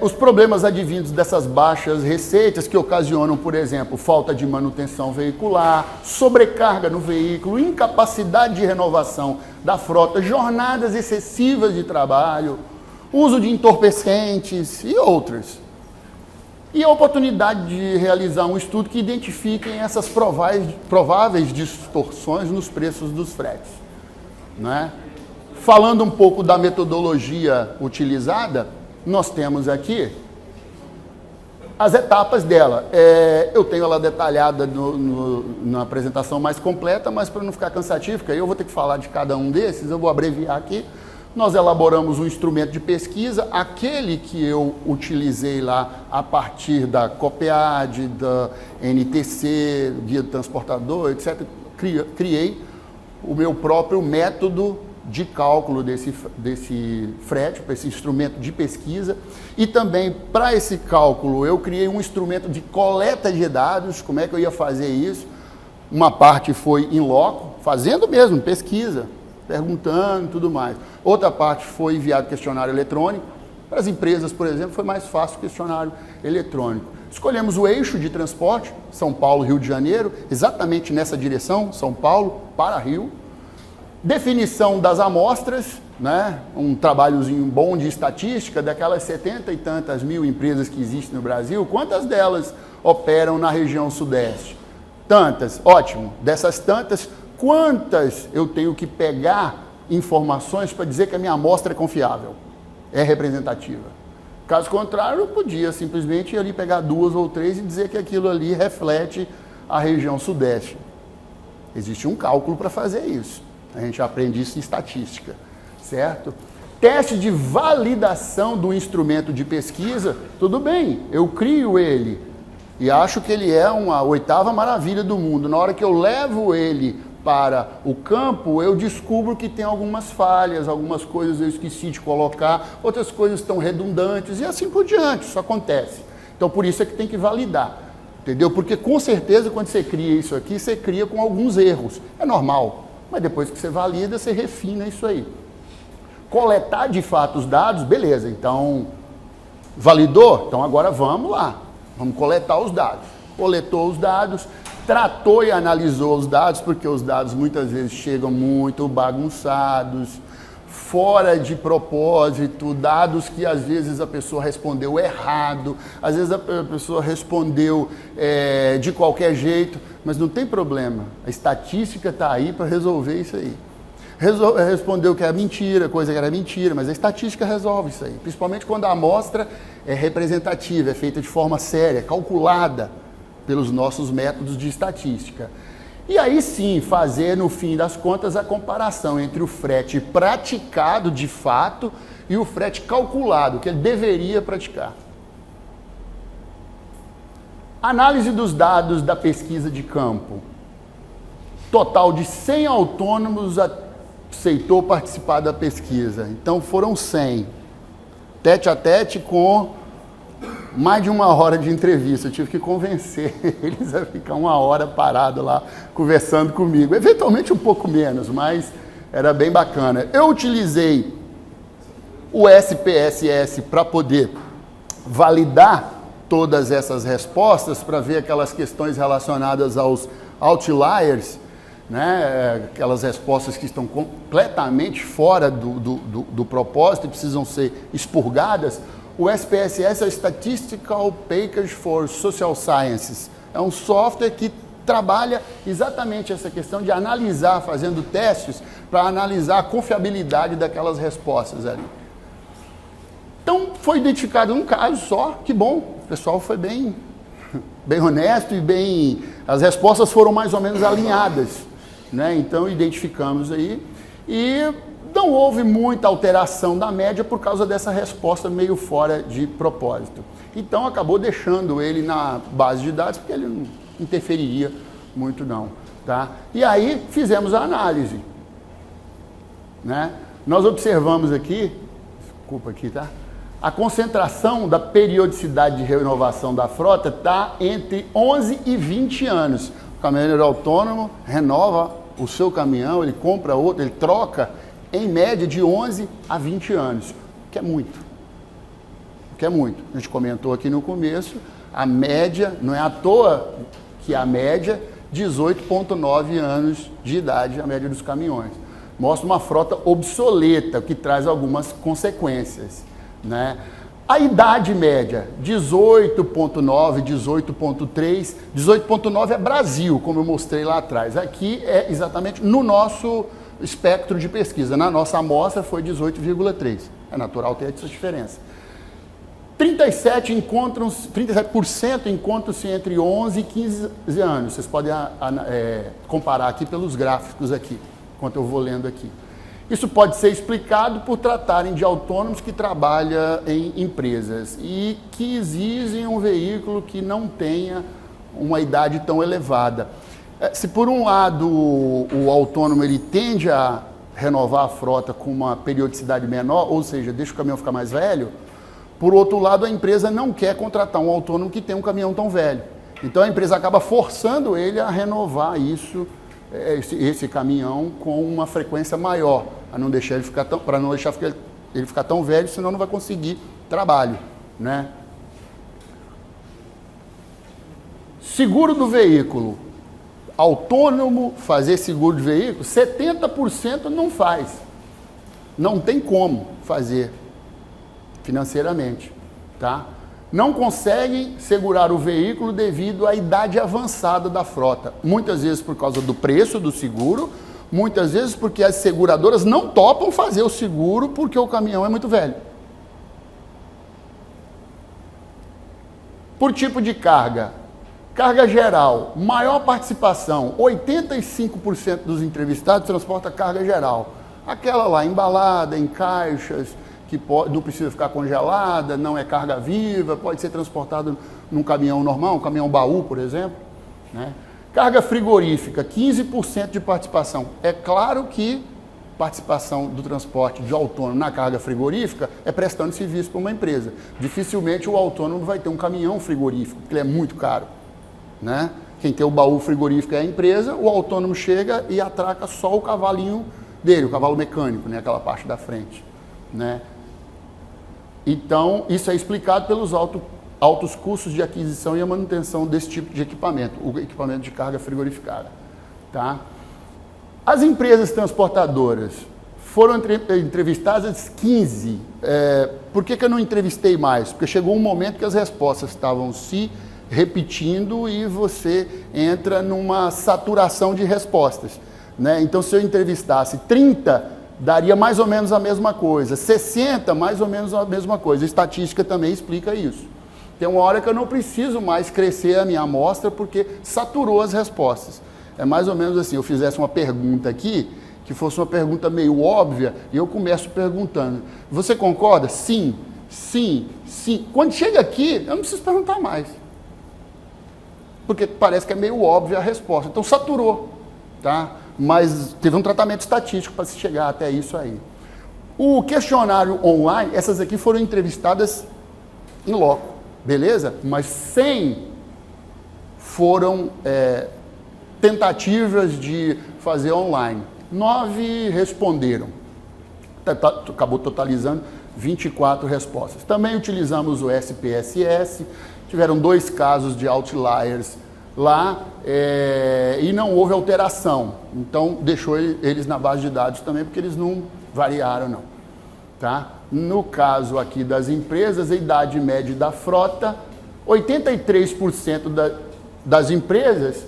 Os problemas advindos dessas baixas receitas que ocasionam, por exemplo, falta de manutenção veicular, sobrecarga no veículo, incapacidade de renovação da frota, jornadas excessivas de trabalho, uso de entorpecentes e outras. E a oportunidade de realizar um estudo que identifiquem essas prováveis distorções nos preços dos fretes. Né? Falando um pouco da metodologia utilizada, nós temos aqui as etapas dela. Eu tenho ela detalhada na apresentação mais completa, mas para não ficar cansativo, porque aí eu vou ter que falar de cada um desses, eu vou abreviar aqui. Nós elaboramos um instrumento de pesquisa, aquele que eu utilizei lá a partir da COPEAD, da NTC, Guia do Transportador, etc. Criei o meu próprio método de cálculo desse frete, para esse instrumento de pesquisa. E também, para esse cálculo, eu criei um instrumento de coleta de dados. Como é que eu ia fazer isso? Uma parte foi in loco, fazendo mesmo, pesquisa, perguntando e tudo mais. Outra parte foi enviado questionário eletrônico. Para as empresas, por exemplo, foi mais fácil o questionário eletrônico. Escolhemos o eixo de transporte, São Paulo, Rio de Janeiro, exatamente nessa direção, São Paulo para Rio. Definição das amostras, né? Um trabalhozinho bom de estatística, daquelas 70 e tantas mil empresas que existem no Brasil, quantas delas operam na região sudeste? Tantas, ótimo. Dessas tantas, quantas eu tenho que pegar informações para dizer que a minha amostra é confiável, é representativa? Caso contrário, eu podia simplesmente ir ali pegar 2 ou 3 e dizer que aquilo ali reflete a região sudeste. Existe um cálculo para fazer isso. A gente aprende isso em estatística, certo? Teste de validação do instrumento de pesquisa, tudo bem, eu crio ele e acho que ele é uma 8ª maravilha do mundo. Na hora que eu levo ele para o campo, eu descubro que tem algumas falhas, algumas coisas eu esqueci de colocar, outras coisas estão redundantes e assim por diante, isso acontece. Então, por isso é que tem que validar, entendeu? Porque com certeza quando você cria isso aqui, você cria com alguns erros, é normal, mas depois que você valida, você refina isso aí. Coletar de fato os dados, beleza, então validou? Então agora vamos lá, vamos coletar os dados. Coletou os dados, tratou e analisou os dados, porque os dados muitas vezes chegam muito bagunçados, fora de propósito, dados que às vezes a pessoa respondeu errado, às vezes a pessoa respondeu de qualquer jeito, mas não tem problema, a estatística está aí para resolver isso aí. Respondeu que era mentira, coisa que era mentira, mas a estatística resolve isso aí, principalmente quando a amostra é representativa, é feita de forma séria, calculada pelos nossos métodos de estatística. E aí sim, fazer no fim das contas a comparação entre o frete praticado de fato e o frete calculado, que ele deveria praticar. Análise dos dados da pesquisa de campo. Total de 100 autônomos aceitou participar da pesquisa. Então foram 100. Tete a tete com mais de 1 hora de entrevista. Eu tive que convencer eles a ficar 1 hora parado lá conversando comigo. Eventualmente um pouco menos, mas era bem bacana. Eu utilizei o SPSS para poder validar todas essas respostas, para ver aquelas questões relacionadas aos outliers, né? Aquelas respostas que estão completamente fora do propósito e precisam ser expurgadas. O SPSS é o Statistical Package for Social Sciences. É um software que trabalha exatamente essa questão de analisar, fazendo testes, para analisar a confiabilidade daquelas respostas ali. Então, foi identificado um caso só, que bom, o pessoal foi bem honesto e as respostas foram mais ou menos alinhadas, né? Então, identificamos aí e não houve muita alteração da média por causa dessa resposta meio fora de propósito. Então, acabou deixando ele na base de dados, porque ele não interferiria muito não, tá? E aí, fizemos a análise, né? Nós observamos aqui, desculpa aqui, tá? A concentração da periodicidade de renovação da frota está entre 11 e 20 anos. O caminhoneiro autônomo renova o seu caminhão, ele compra outro, ele troca em média de 11 a 20 anos, o que é muito. O que é muito. A gente comentou aqui no começo, a média, não é à toa que a média, 18,9 anos de idade, a média dos caminhões. Mostra uma frota obsoleta, o que traz algumas consequências, né? A idade média, 18,9, 18,3, 18,9 é Brasil, como eu mostrei lá atrás. Aqui é exatamente no nosso espectro de pesquisa. Na nossa amostra foi 18,3. É natural ter essa diferença. 37% encontram-se entre 11 e 15 anos. Vocês podem comparar aqui pelos gráficos aqui, enquanto eu vou lendo aqui. Isso pode ser explicado por tratarem de autônomos que trabalham em empresas e que exigem um veículo que não tenha uma idade tão elevada. Se por um lado o autônomo ele tende a renovar a frota com uma periodicidade menor, ou seja, deixa o caminhão ficar mais velho, por outro lado a empresa não quer contratar um autônomo que tem um caminhão tão velho. Então a empresa acaba forçando ele a renovar esse caminhão com uma frequência maior, para não deixar ele ficar tão velho, senão não vai conseguir trabalho, né? Seguro do veículo. Autônomo fazer seguro de veículo, 70% não faz. Não tem como fazer financeiramente, tá? Não conseguem segurar o veículo devido à idade avançada da frota. Muitas vezes por causa do preço do seguro, muitas vezes porque as seguradoras não topam fazer o seguro porque o caminhão é muito velho. Por tipo de carga. Carga geral, maior participação, 85% dos entrevistados transporta carga geral. Aquela lá embalada, em caixas, que não precisa ficar congelada, não é carga viva, pode ser transportado num caminhão normal, um caminhão baú, por exemplo, né? Carga frigorífica, 15% de participação. É claro que participação do transporte de autônomo na carga frigorífica é prestando serviço para uma empresa. Dificilmente o autônomo vai ter um caminhão frigorífico, porque ele é muito caro, né? Quem tem o baú frigorífico é a empresa, o autônomo chega e atraca só o cavalinho dele, o cavalo mecânico, né? Aquela parte da frente, né? Então, isso é explicado pelos altos custos de aquisição e a manutenção desse tipo de equipamento, o equipamento de carga frigorificada, tá? As empresas transportadoras foram entrevistadas 15. Por que eu não entrevistei mais? Porque chegou um momento que as respostas estavam se repetindo e você entra numa saturação de respostas, né? Então, se eu entrevistasse 30, daria mais ou menos a mesma coisa. 60, mais ou menos a mesma coisa. A estatística também explica isso. Tem uma hora que eu não preciso mais crescer a minha amostra porque saturou as respostas. É mais ou menos assim, eu fizesse uma pergunta aqui, que fosse uma pergunta meio óbvia, e eu começo perguntando. Você concorda? Sim, sim, sim. Quando chega aqui, eu não preciso perguntar mais. Porque parece que é meio óbvia a resposta. Então saturou, tá? Mas teve um tratamento estatístico para se chegar até isso aí. O questionário online, essas aqui foram entrevistadas em loco, beleza? Mas 100 foram tentativas de fazer online. 9 responderam. Acabou totalizando 24 respostas. Também utilizamos o SPSS, tiveram 2 casos de outliers lá e não houve alteração. Então, deixou eles na base de dados também, porque eles não variaram, não. Tá? No caso aqui das empresas, a idade média da frota, 83% das empresas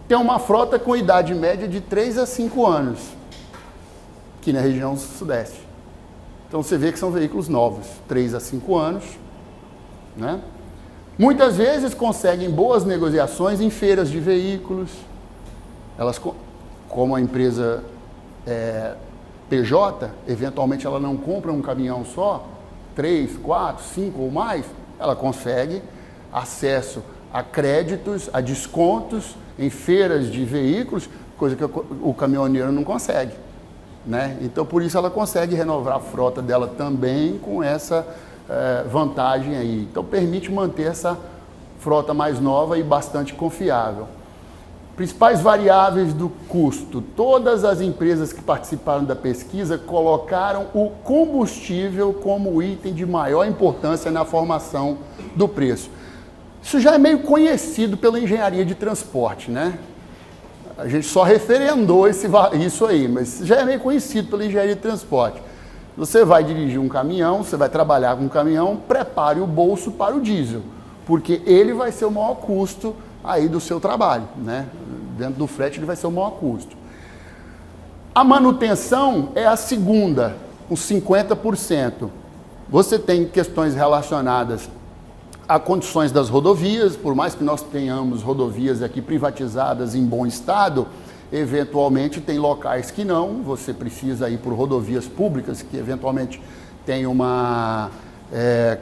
tem uma frota com idade média de 3 a 5 anos, aqui na região sudeste. Então, você vê que são veículos novos, 3 a 5 anos, né? Muitas vezes conseguem boas negociações em feiras de veículos. Elas, como a empresa PJ, eventualmente ela não compra um caminhão só, 3, 4, 5 ou mais, ela consegue acesso a créditos, a descontos em feiras de veículos, coisa que o caminhoneiro não consegue, né? Então, por isso ela consegue renovar a frota dela também com essa vantagem aí. Então, permite manter essa frota mais nova e bastante confiável. Principais variáveis do custo. Todas as empresas que participaram da pesquisa colocaram o combustível como item de maior importância na formação do preço. Isso já é meio conhecido pela engenharia de transporte, né? A gente só referendou isso aí, mas já é meio conhecido pela engenharia de transporte. Você vai dirigir um caminhão, você vai trabalhar com um caminhão, prepare o bolso para o diesel, porque ele vai ser o maior custo aí do seu trabalho, né? Dentro do frete ele vai ser o maior custo. A manutenção é a segunda, uns 50%. Você tem questões relacionadas a condições das rodovias, por mais que nós tenhamos rodovias aqui privatizadas em bom estado, eventualmente tem locais que não, você precisa ir por rodovias públicas que eventualmente tem uma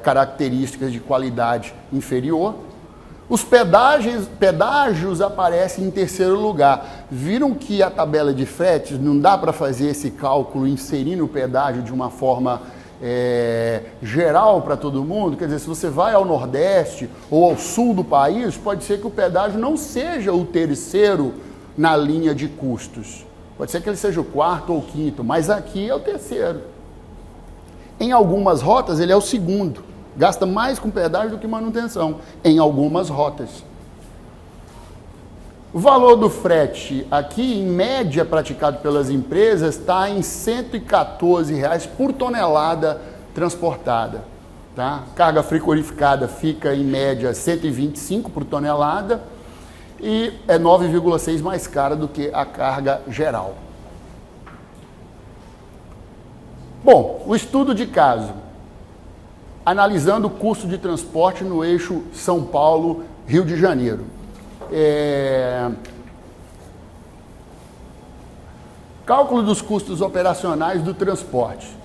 características de qualidade inferior. Os pedágios aparecem em terceiro lugar. Viram que a tabela de fretes não dá para fazer esse cálculo inserindo o pedágio de uma forma geral para todo mundo? Quer dizer, se você vai ao Nordeste ou ao Sul do país, pode ser que o pedágio não seja o terceiro na linha de custos. Pode ser que ele seja o quarto ou o quinto, mas aqui é o terceiro. Em algumas rotas ele é o segundo. Gasta mais com pedágio do que manutenção, em algumas rotas. O valor do frete aqui, em média, praticado pelas empresas, está em R$ 114,00 por tonelada transportada. Tá? Carga frigorificada fica, em média, R$ 125 por tonelada e é 9,6 mais cara do que a carga geral. Bom, o estudo de caso, analisando o custo de transporte no eixo São Paulo-Rio de Janeiro. Cálculo dos custos operacionais do transporte.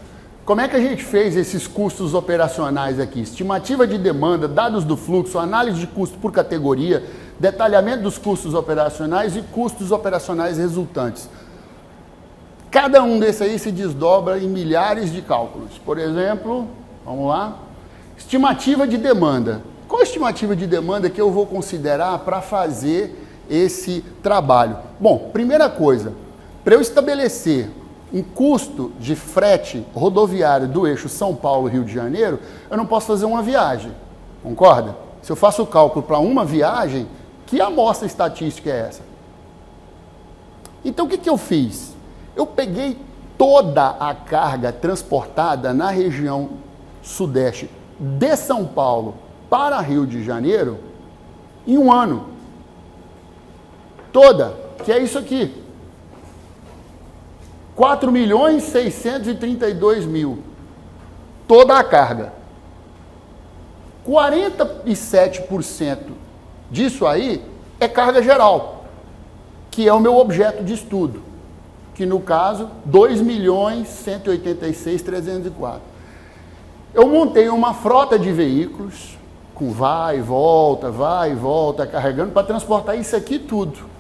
Como é que a gente fez esses custos operacionais aqui? Estimativa de demanda, dados do fluxo, análise de custo por categoria, detalhamento dos custos operacionais e custos operacionais resultantes. Cada um desses aí se desdobra em milhares de cálculos. Por exemplo, vamos lá, estimativa de demanda. Qual a estimativa de demanda que eu vou considerar para fazer esse trabalho? Bom, primeira coisa, para eu estabelecer um custo de frete rodoviário do eixo São Paulo-Rio de Janeiro, eu não posso fazer uma viagem, concorda? Se eu faço o cálculo para uma viagem, que amostra estatística é essa? Então, o que eu fiz? Eu peguei toda a carga transportada na região sudeste de São Paulo para Rio de Janeiro em um ano. Toda, que é isso aqui. 4.632.000. Toda a carga. 47% disso aí é carga geral, que é o meu objeto de estudo, que no caso, 2.186.304. Eu montei uma frota de veículos, com vai e volta, carregando, para transportar isso aqui tudo,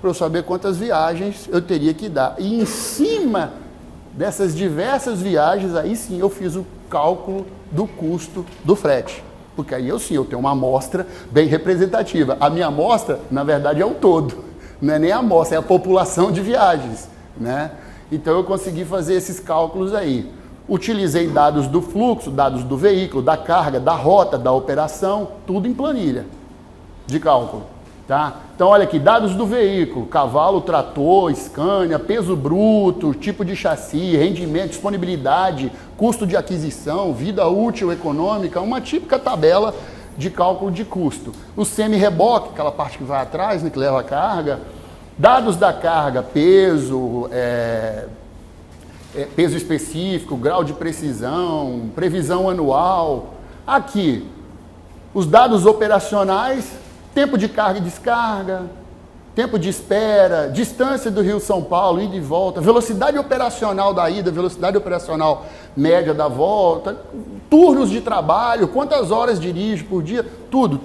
para eu saber quantas viagens eu teria que dar. E em cima dessas diversas viagens, aí sim eu fiz o cálculo do custo do frete. Porque aí eu tenho uma amostra bem representativa. A minha amostra, na verdade, é o todo. Não é nem a amostra, é a população de viagens, né? Então eu consegui fazer esses cálculos aí. Utilizei dados do fluxo, dados do veículo, da carga, da rota, da operação, tudo em planilha de cálculo, tá? Então olha aqui, dados do veículo, cavalo, trator, Scania, peso bruto, tipo de chassi, rendimento, disponibilidade, custo de aquisição, vida útil econômica, uma típica tabela de cálculo de custo. O semi-reboque, aquela parte que vai atrás, né, que leva a carga, dados da carga, peso, peso específico, grau de precisão, previsão anual. Aqui, os dados operacionais, tempo de carga e descarga, tempo de espera, distância do Rio São Paulo, ida e volta, velocidade operacional da ida, velocidade operacional média da volta, turnos de trabalho, quantas horas dirige por dia, tudo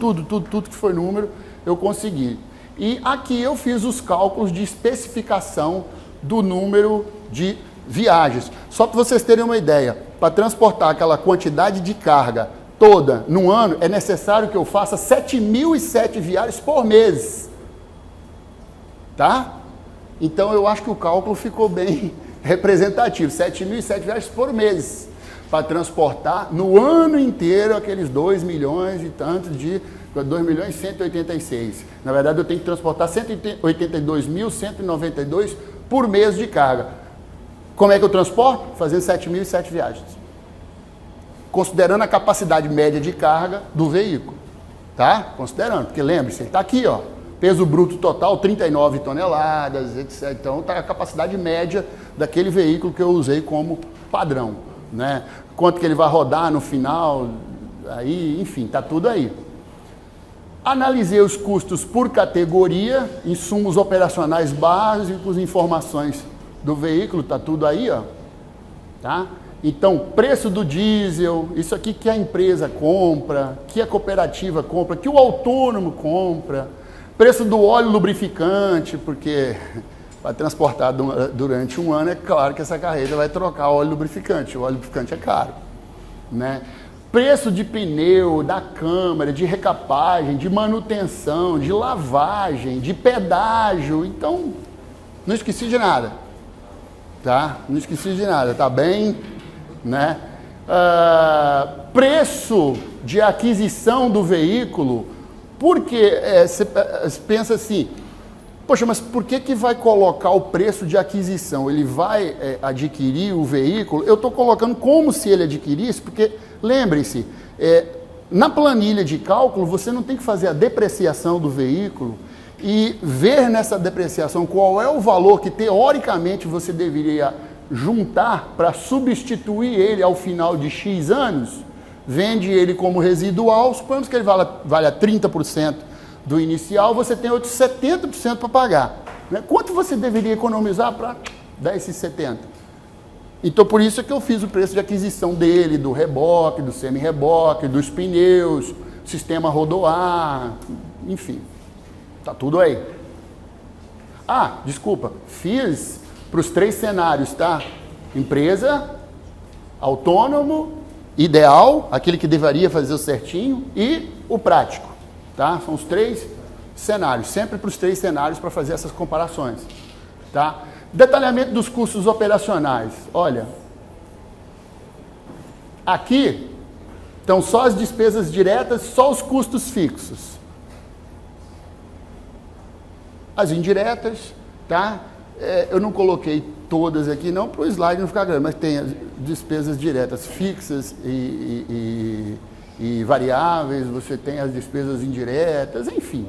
que foi número, eu consegui. E aqui eu fiz os cálculos de especificação do número de viagens. Só para vocês terem uma ideia, para transportar aquela quantidade de carga toda num ano, é necessário que eu faça 7.007 viagens por mês. Tá? Então eu acho que o cálculo ficou bem representativo. 7.007 viagens por mês para transportar no ano inteiro aqueles 2 milhões e tantos de 2.186. Na verdade eu tenho que transportar 182.192 por mês de carga. Como é que eu transporto? Fazendo 7.007 viagens. Considerando a capacidade média de carga do veículo. Tá? Considerando, porque lembre-se, ele está aqui, ó. Peso bruto total, 39 toneladas, etc. Então, está a capacidade média daquele veículo que eu usei como padrão. Né? Quanto que ele vai rodar no final, aí, enfim, está tudo aí. Analisei os custos por categoria, insumos operacionais básicos, informações do veículo, está tudo aí, ó. Tá? Então, preço do diesel, isso aqui que a empresa compra, que a cooperativa compra, que o autônomo compra, preço do óleo lubrificante, porque para transportar durante um ano, é claro que essa carreta vai trocar óleo lubrificante, o óleo lubrificante é caro, né? Preço de pneu, da câmara, de recapagem, de manutenção, de lavagem, de pedágio, então, não esqueci de nada, tá? Não esqueci de nada, tá bem? Né? Preço de aquisição do veículo, porque você pensa assim, poxa, mas por que vai colocar o preço de aquisição? Ele vai adquirir o veículo? Eu estou colocando como se ele adquirisse, porque lembrem-se, na planilha de cálculo você não tem que fazer a depreciação do veículo e ver nessa depreciação qual é o valor que teoricamente você deveria juntar para substituir ele ao final de X anos, vende ele como residual, suponhamos que ele valha 30% do inicial, você tem outros 70% para pagar. Né? Quanto você deveria economizar para dar esses 70%? Então, por isso é que eu fiz o preço de aquisição dele, do reboque, do semi-reboque, dos pneus, sistema rodoar, enfim, tá tudo aí. Ah, desculpa, fiz para os 3 cenários, tá? Empresa, autônomo, ideal, aquele que deveria fazer o certinho, e o prático, tá? São os 3 cenários, sempre para os 3 cenários para fazer essas comparações, tá? Detalhamento dos custos operacionais. Olha, aqui estão só as despesas diretas, só os custos fixos. As indiretas, tá? Eu não coloquei todas aqui, não para o slide não ficar grande, mas tem as despesas diretas fixas e variáveis, você tem as despesas indiretas, enfim.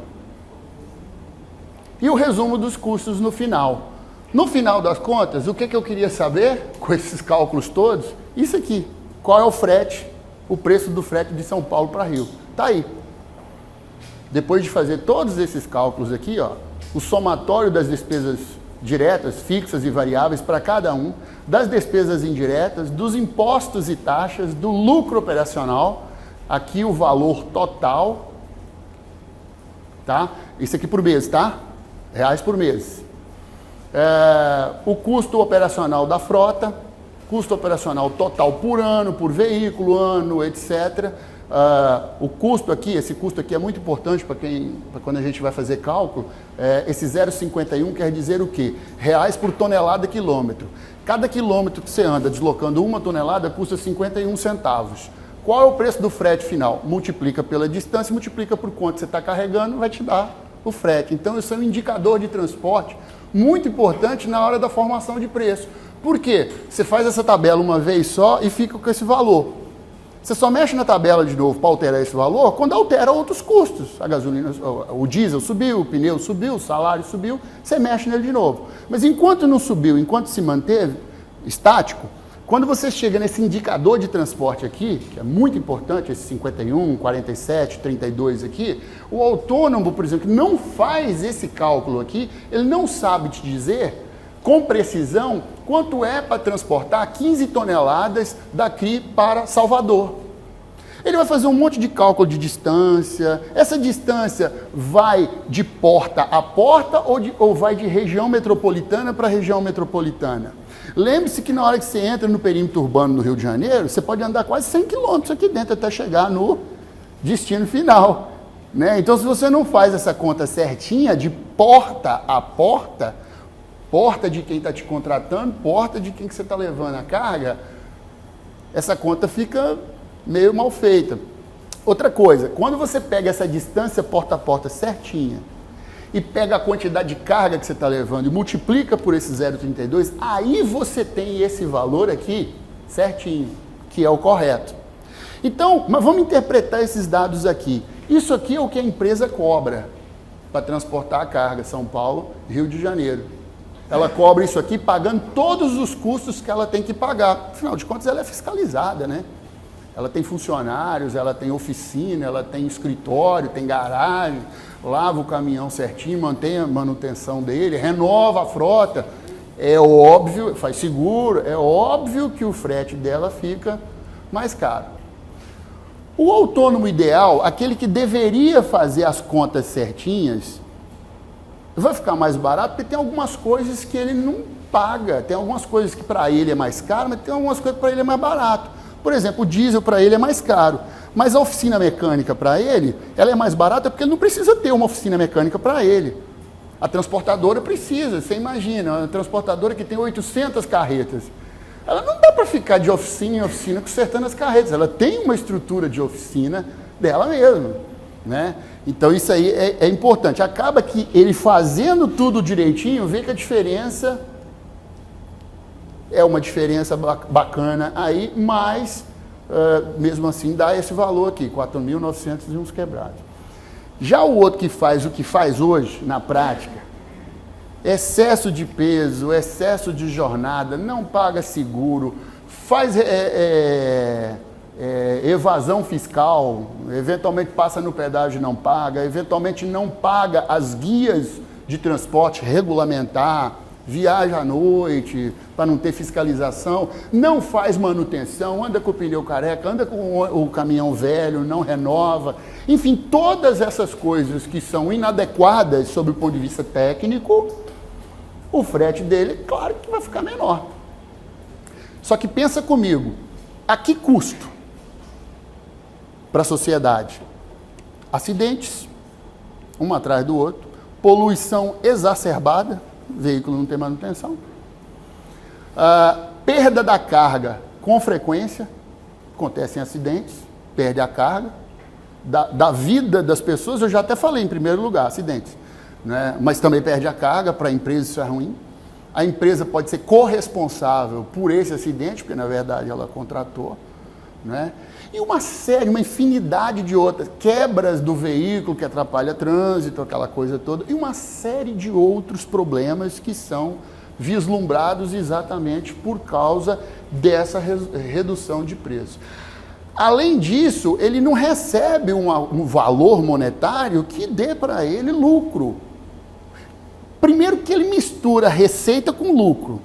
E o resumo dos custos no final. No final das contas, o que eu queria saber, com esses cálculos todos? Isso aqui. Qual é o frete, o preço do frete de São Paulo para Rio? Está aí. Depois de fazer todos esses cálculos aqui, ó, o somatório das despesas diretas, fixas e variáveis para cada um, das despesas indiretas, dos impostos e taxas, do lucro operacional, aqui o valor total, tá? Isso aqui por mês, tá? Reais por mês. O custo operacional da frota, custo operacional total por ano, por veículo, ano, etc. O custo aqui, esse custo aqui é muito importante para quando a gente vai fazer cálculo. Esse 0,51 quer dizer o quê? Reais por tonelada quilômetro. Cada quilômetro que você anda deslocando 1 tonelada custa 51 centavos. Qual é o preço do frete final? Multiplica pela distância, multiplica por quanto você está carregando, vai te dar o frete. Então, isso é um indicador de transporte muito importante na hora da formação de preço. Por quê? Você faz essa tabela uma vez só e fica com esse valor. Você só mexe na tabela de novo para alterar esse valor quando altera outros custos. A gasolina, o diesel subiu, o pneu subiu, o salário subiu, você mexe nele de novo. Mas enquanto não subiu, enquanto se manteve estático, quando você chega nesse indicador de transporte aqui, que é muito importante, esse 51, 47, 32 aqui, o autônomo, por exemplo, que não faz esse cálculo aqui, ele não sabe te dizer com precisão quanto é para transportar 15 toneladas daqui para Salvador. Ele vai fazer um monte de cálculo de distância. Essa distância vai de porta a porta ou vai de região metropolitana para região metropolitana? Lembre-se que na hora que você entra no perímetro urbano do Rio de Janeiro, você pode andar quase 100 quilômetros aqui dentro até chegar no destino final, né? Então, se você não faz essa conta certinha de porta a porta, porta de quem está te contratando, porta de quem que você está levando a carga, essa conta fica meio mal feita. Outra coisa, quando você pega essa distância porta a porta certinha e pega a quantidade de carga que você está levando e multiplica por esse 0,32, aí você tem esse valor aqui certinho, que é o correto. Então, mas vamos interpretar esses dados aqui. Isso aqui é o que a empresa cobra para transportar a carga, São Paulo, Rio de Janeiro. Ela cobra isso aqui pagando todos os custos que ela tem que pagar. Afinal de contas, ela é fiscalizada, né? Ela tem funcionários, ela tem oficina, ela tem escritório, tem garagem, lava o caminhão certinho, mantém a manutenção dele, renova a frota. É óbvio, faz seguro, é óbvio que o frete dela fica mais caro. O autônomo ideal, aquele que deveria fazer as contas certinhas, vai ficar mais barato porque tem algumas coisas que ele não paga, tem algumas coisas que para ele é mais caro, mas tem algumas coisas que para ele é mais barato. Por exemplo, o diesel para ele é mais caro, mas a oficina mecânica para ele, ela é mais barata porque ele não precisa ter uma oficina mecânica para ele. A transportadora precisa, você imagina, uma transportadora que tem 800 carretas. Ela não dá para ficar de oficina em oficina consertando as carretas, ela tem uma estrutura de oficina dela mesma, né? Então isso aí é importante. Acaba que ele fazendo tudo direitinho, vê que a diferença é uma diferença bacana aí, mas mesmo assim dá esse valor aqui, 4.900 e uns quebrados. Já o outro que faz o que faz hoje, na prática, excesso de peso, excesso de jornada, não paga seguro, faz evasão fiscal, eventualmente passa no pedágio e não paga, eventualmente não paga as guias de transporte regulamentar, viaja à noite para não ter fiscalização, não faz manutenção, anda com o pneu careca, anda com o caminhão velho, não renova. Enfim, todas essas coisas que são inadequadas sob o ponto de vista técnico, o frete dele, claro que vai ficar menor. Só que pensa comigo, a que custo para a sociedade? Acidentes, um atrás do outro, poluição exacerbada, o veículo não tem manutenção, perda da carga com frequência, acontecem acidentes, perde a carga, da vida das pessoas, eu já até falei em primeiro lugar, acidentes, né? Mas também perde a carga, para a empresa isso é ruim, a empresa pode ser corresponsável por esse acidente, porque na verdade ela contratou, né? E uma infinidade de outras, quebras do veículo que atrapalha trânsito, aquela coisa toda, e uma série de outros problemas que são vislumbrados exatamente por causa dessa redução de preço. Além disso, ele não recebe um valor monetário que dê para ele lucro. Primeiro que ele mistura receita com lucro,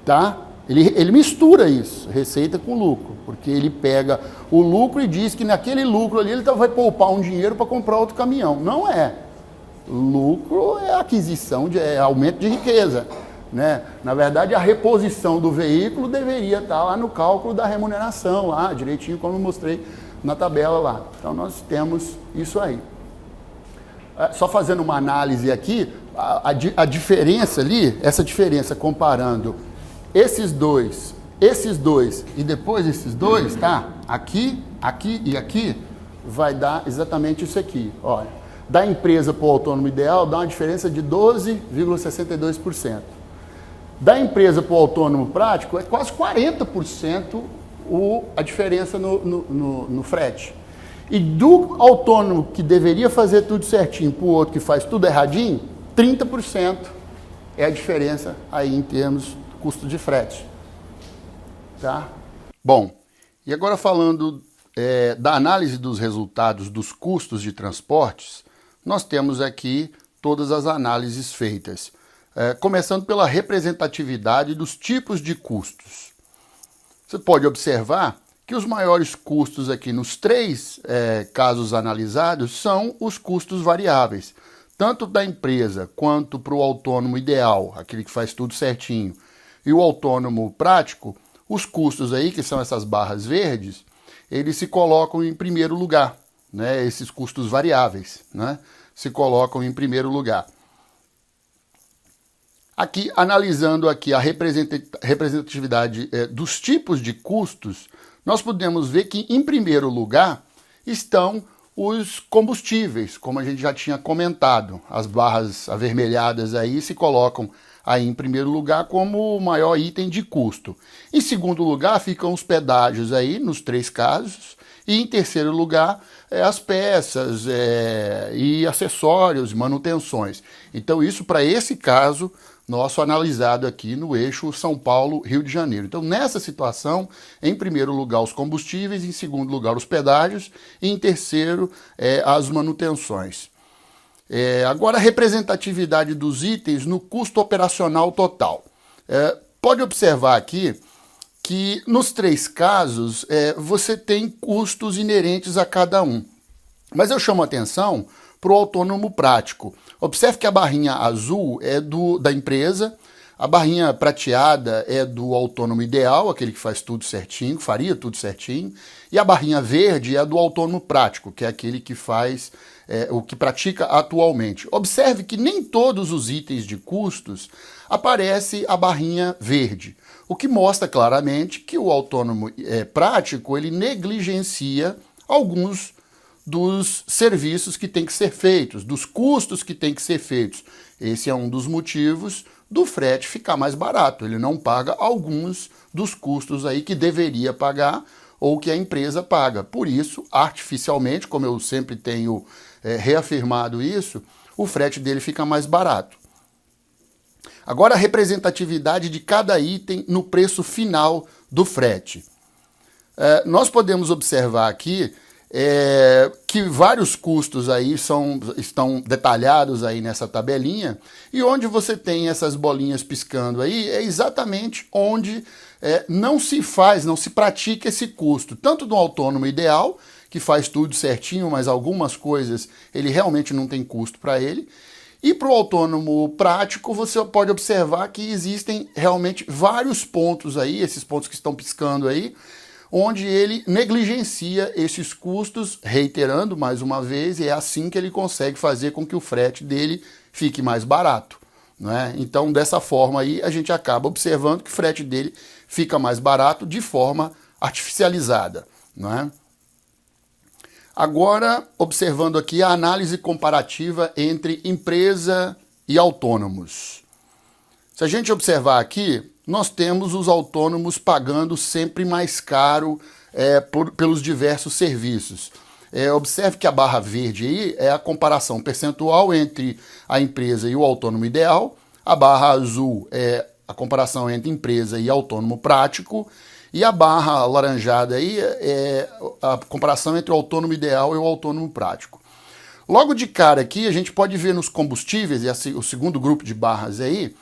tá? Ele mistura isso, receita com lucro, porque ele pega o lucro e diz que naquele lucro ali ele vai poupar um dinheiro para comprar outro caminhão. Não é. Lucro é aquisição, é aumento de riqueza, né? Na verdade, a reposição do veículo deveria estar lá no cálculo da remuneração, lá direitinho como eu mostrei na tabela lá. Então nós temos isso aí. Só fazendo uma análise aqui, a diferença ali, essa diferença comparando esses dois e depois esses dois, tá? Aqui, aqui e aqui, vai dar exatamente isso aqui. Olha, da empresa para o autônomo ideal dá uma diferença de 12,62%. Da empresa para o autônomo prático é quase 40% a diferença no frete. E do autônomo que deveria fazer tudo certinho para o outro que faz tudo erradinho, 30% é a diferença aí em termos de custo de frete. Tá? Bom, e agora falando da análise dos resultados dos custos de transportes, nós temos aqui todas as análises feitas. Começando pela representatividade dos tipos de custos. Você pode observar que os maiores custos aqui nos três casos analisados são os custos variáveis, tanto da empresa quanto para o autônomo ideal, aquele que faz tudo certinho, e o autônomo prático, os custos aí, que são essas barras verdes, eles se colocam em primeiro lugar, né? Esses custos variáveis, né? Se colocam em primeiro lugar. Aqui, analisando aqui a representatividade dos tipos de custos, nós podemos ver que, em primeiro lugar, estão os combustíveis, como a gente já tinha comentado. As barras avermelhadas aí se colocam aí em primeiro lugar como o maior item de custo. Em segundo lugar ficam os pedágios aí, nos 3 casos. E em terceiro lugar, as peças e acessórios, manutenções. Então isso para esse caso nosso analisado aqui no eixo São Paulo-Rio de Janeiro. Então nessa situação, em primeiro lugar os combustíveis, em segundo lugar os pedágios e em terceiro as manutenções. Agora a representatividade dos itens no custo operacional total. Pode observar aqui que nos 3 casos você tem custos inerentes a cada um. Mas eu chamo a atenção para o autônomo prático. Observe que a barrinha azul é da empresa, a barrinha prateada é do autônomo ideal, aquele que faz tudo certinho, faria tudo certinho, e a barrinha verde é do autônomo prático, que é aquele que faz o que pratica atualmente. Observe que nem todos os itens de custos aparece a barrinha verde, o que mostra claramente que o autônomo prático ele negligencia alguns dos serviços que têm que ser feitos, dos custos que têm que ser feitos. Esse é um dos motivos do frete ficar mais barato. Ele não paga alguns dos custos aí que deveria pagar ou que a empresa paga. Por isso, artificialmente, como eu sempre tenho reafirmado isso, o frete dele fica mais barato. Agora, a representatividade de cada item no preço final do frete. Nós podemos observar aqui que vários custos aí estão detalhados aí nessa tabelinha, e onde você tem essas bolinhas piscando aí é exatamente onde não se pratica esse custo, tanto do autônomo ideal, que faz tudo certinho, mas algumas coisas ele realmente não tem custo para ele, e para o autônomo prático você pode observar que existem realmente vários pontos aí, esses pontos que estão piscando aí, onde ele negligencia esses custos, reiterando mais uma vez, e é assim que ele consegue fazer com que o frete dele fique mais barato. Né? Então, dessa forma aí, a gente acaba observando que o frete dele fica mais barato de forma artificializada. Né? Agora, observando aqui a análise comparativa entre empresa e autônomos. Se a gente observar aqui, nós temos os autônomos pagando sempre mais caro pelos diversos serviços. Observe que a barra verde aí é a comparação percentual entre a empresa e o autônomo ideal, a barra azul é a comparação entre empresa e autônomo prático, e a barra laranjada aí é a comparação entre o autônomo ideal e o autônomo prático. Logo de cara aqui, a gente pode ver nos combustíveis, o segundo grupo de barras aí,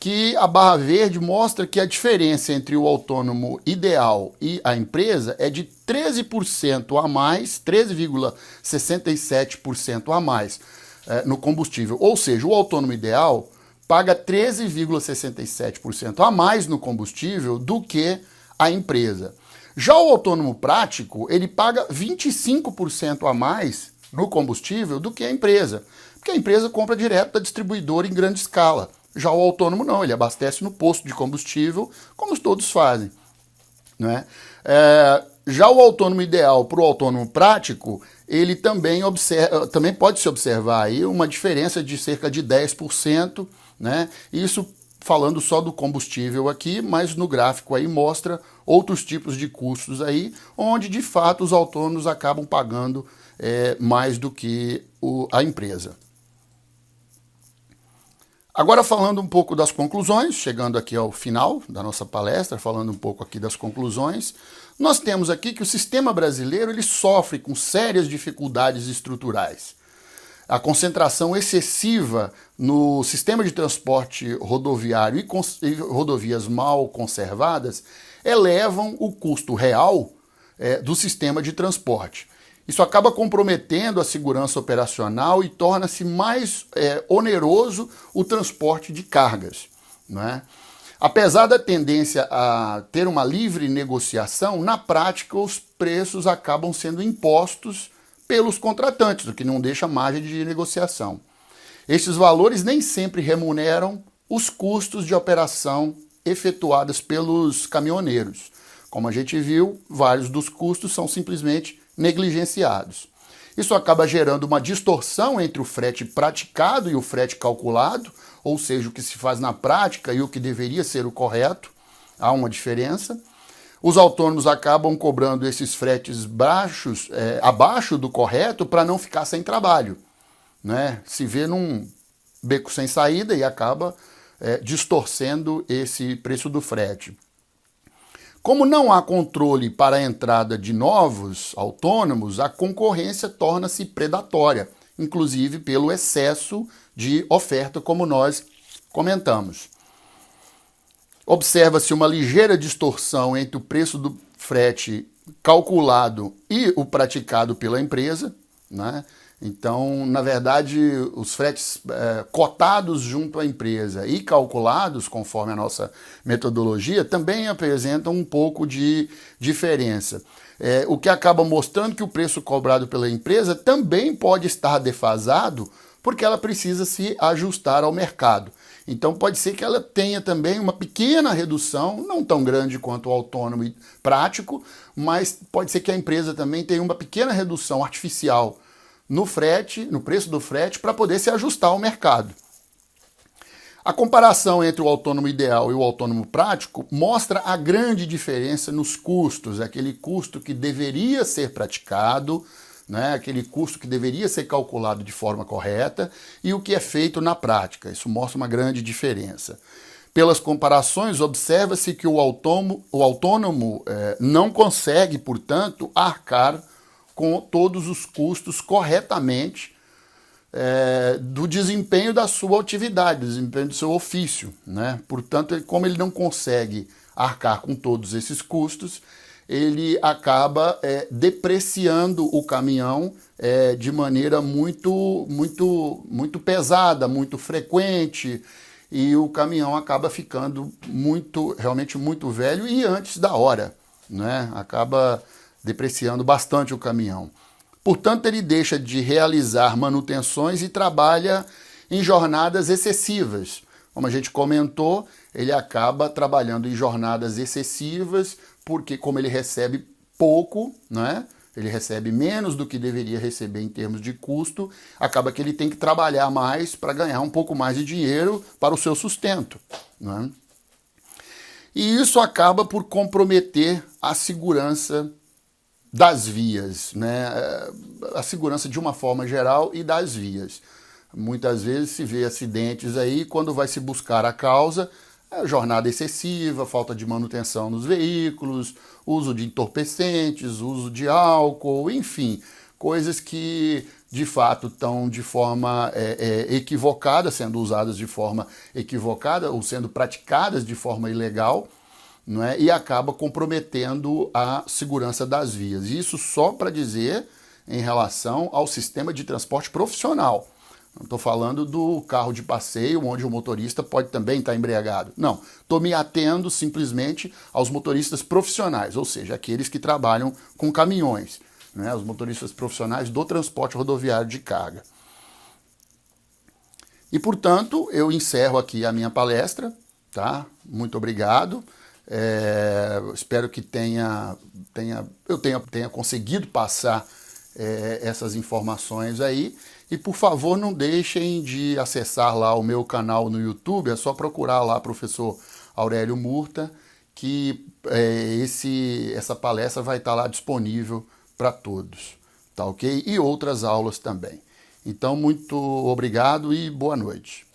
que a barra verde mostra que a diferença entre o autônomo ideal e a empresa é de 13% a mais, 13,67% a mais no combustível. Ou seja, o autônomo ideal paga 13,67% a mais no combustível do que a empresa. Já o autônomo prático, ele paga 25% a mais no combustível do que a empresa, porque a empresa compra direto da distribuidora em grande escala. Já o autônomo não, ele abastece no posto de combustível, como todos fazem. Né? Já o autônomo ideal para o autônomo prático, ele também pode se observar aí uma diferença de cerca de 10%, né? Isso falando só do combustível aqui, mas no gráfico aí mostra outros tipos de custos aí, onde de fato os autônomos acabam pagando mais do que a empresa. Agora falando um pouco das conclusões, chegando aqui ao final da nossa palestra, falando um pouco aqui das conclusões, nós temos aqui que o sistema brasileiro ele sofre com sérias dificuldades estruturais. A concentração excessiva no sistema de transporte rodoviário e rodovias mal conservadas elevam o custo real do sistema de transporte. Isso acaba comprometendo a segurança operacional e torna-se mais oneroso o transporte de cargas. Né? Apesar da tendência a ter uma livre negociação, na prática os preços acabam sendo impostos pelos contratantes, o que não deixa margem de negociação. Estes valores nem sempre remuneram os custos de operação efetuados pelos caminhoneiros. Como a gente viu, vários dos custos são simplesmente negligenciados. Isso acaba gerando uma distorção entre o frete praticado e o frete calculado, ou seja, o que se faz na prática e o que deveria ser o correto. Há uma diferença. Os autônomos acabam cobrando esses fretes baixos, abaixo do correto, para não ficar sem trabalho, né? Se vê num beco sem saída e acaba distorcendo esse preço do frete. Como não há controle para a entrada de novos autônomos, a concorrência torna-se predatória, inclusive pelo excesso de oferta, como nós comentamos. Observa-se uma ligeira distorção entre o preço do frete calculado e o praticado pela empresa, né? Então, na verdade, os fretes cotados junto à empresa e calculados conforme a nossa metodologia também apresentam um pouco de diferença. O que acaba mostrando que o preço cobrado pela empresa também pode estar defasado porque ela precisa se ajustar ao mercado. Então pode ser que ela tenha também uma pequena redução, não tão grande quanto o autônomo e prático, mas pode ser que a empresa também tenha uma pequena redução artificial no frete, no preço do frete, para poder se ajustar ao mercado. A comparação entre o autônomo ideal e o autônomo prático mostra a grande diferença nos custos, aquele custo que deveria ser praticado, né, aquele custo que deveria ser calculado de forma correta e o que é feito na prática. Isso mostra uma grande diferença. Pelas comparações, observa-se que o autônomo não consegue, portanto, arcar com todos os custos corretamente do desempenho da sua atividade, do desempenho do seu ofício, né? Portanto, como ele não consegue arcar com todos esses custos, ele acaba depreciando o caminhão de maneira muito pesada, muito frequente, e o caminhão acaba ficando realmente muito velho e antes da hora, né? Acaba depreciando bastante o caminhão. Portanto, ele deixa de realizar manutenções e trabalha em jornadas excessivas. Como a gente comentou, ele acaba trabalhando em jornadas excessivas porque, como ele recebe pouco, né? Ele recebe menos do que deveria receber em termos de custo, acaba que ele tem que trabalhar mais para ganhar um pouco mais de dinheiro para o seu sustento, né? E isso acaba por comprometer a segurança das vias, né? A segurança de uma forma geral e das vias. Muitas vezes se vê acidentes aí, quando vai se buscar a causa, jornada excessiva, falta de manutenção nos veículos, uso de entorpecentes, uso de álcool, enfim, coisas que de fato estão de forma equivocada, sendo usadas de forma equivocada ou sendo praticadas de forma ilegal, não é? E acaba comprometendo a segurança das vias. Isso só para dizer em relação ao sistema de transporte profissional. Não estou falando do carro de passeio, onde o motorista pode também estar embriagado. Não, estou me atendo simplesmente aos motoristas profissionais, ou seja, aqueles que trabalham com caminhões, né? Os motoristas profissionais do transporte rodoviário de carga. E, portanto, eu encerro aqui a minha palestra, tá? Muito obrigado. Espero que eu tenha conseguido passar essas informações aí. E, por favor, não deixem de acessar lá o meu canal no YouTube. É só procurar lá professor Aurélio Murta, que essa palestra vai estar lá disponível para todos, tá ok? E outras aulas também. Então, muito obrigado e boa noite.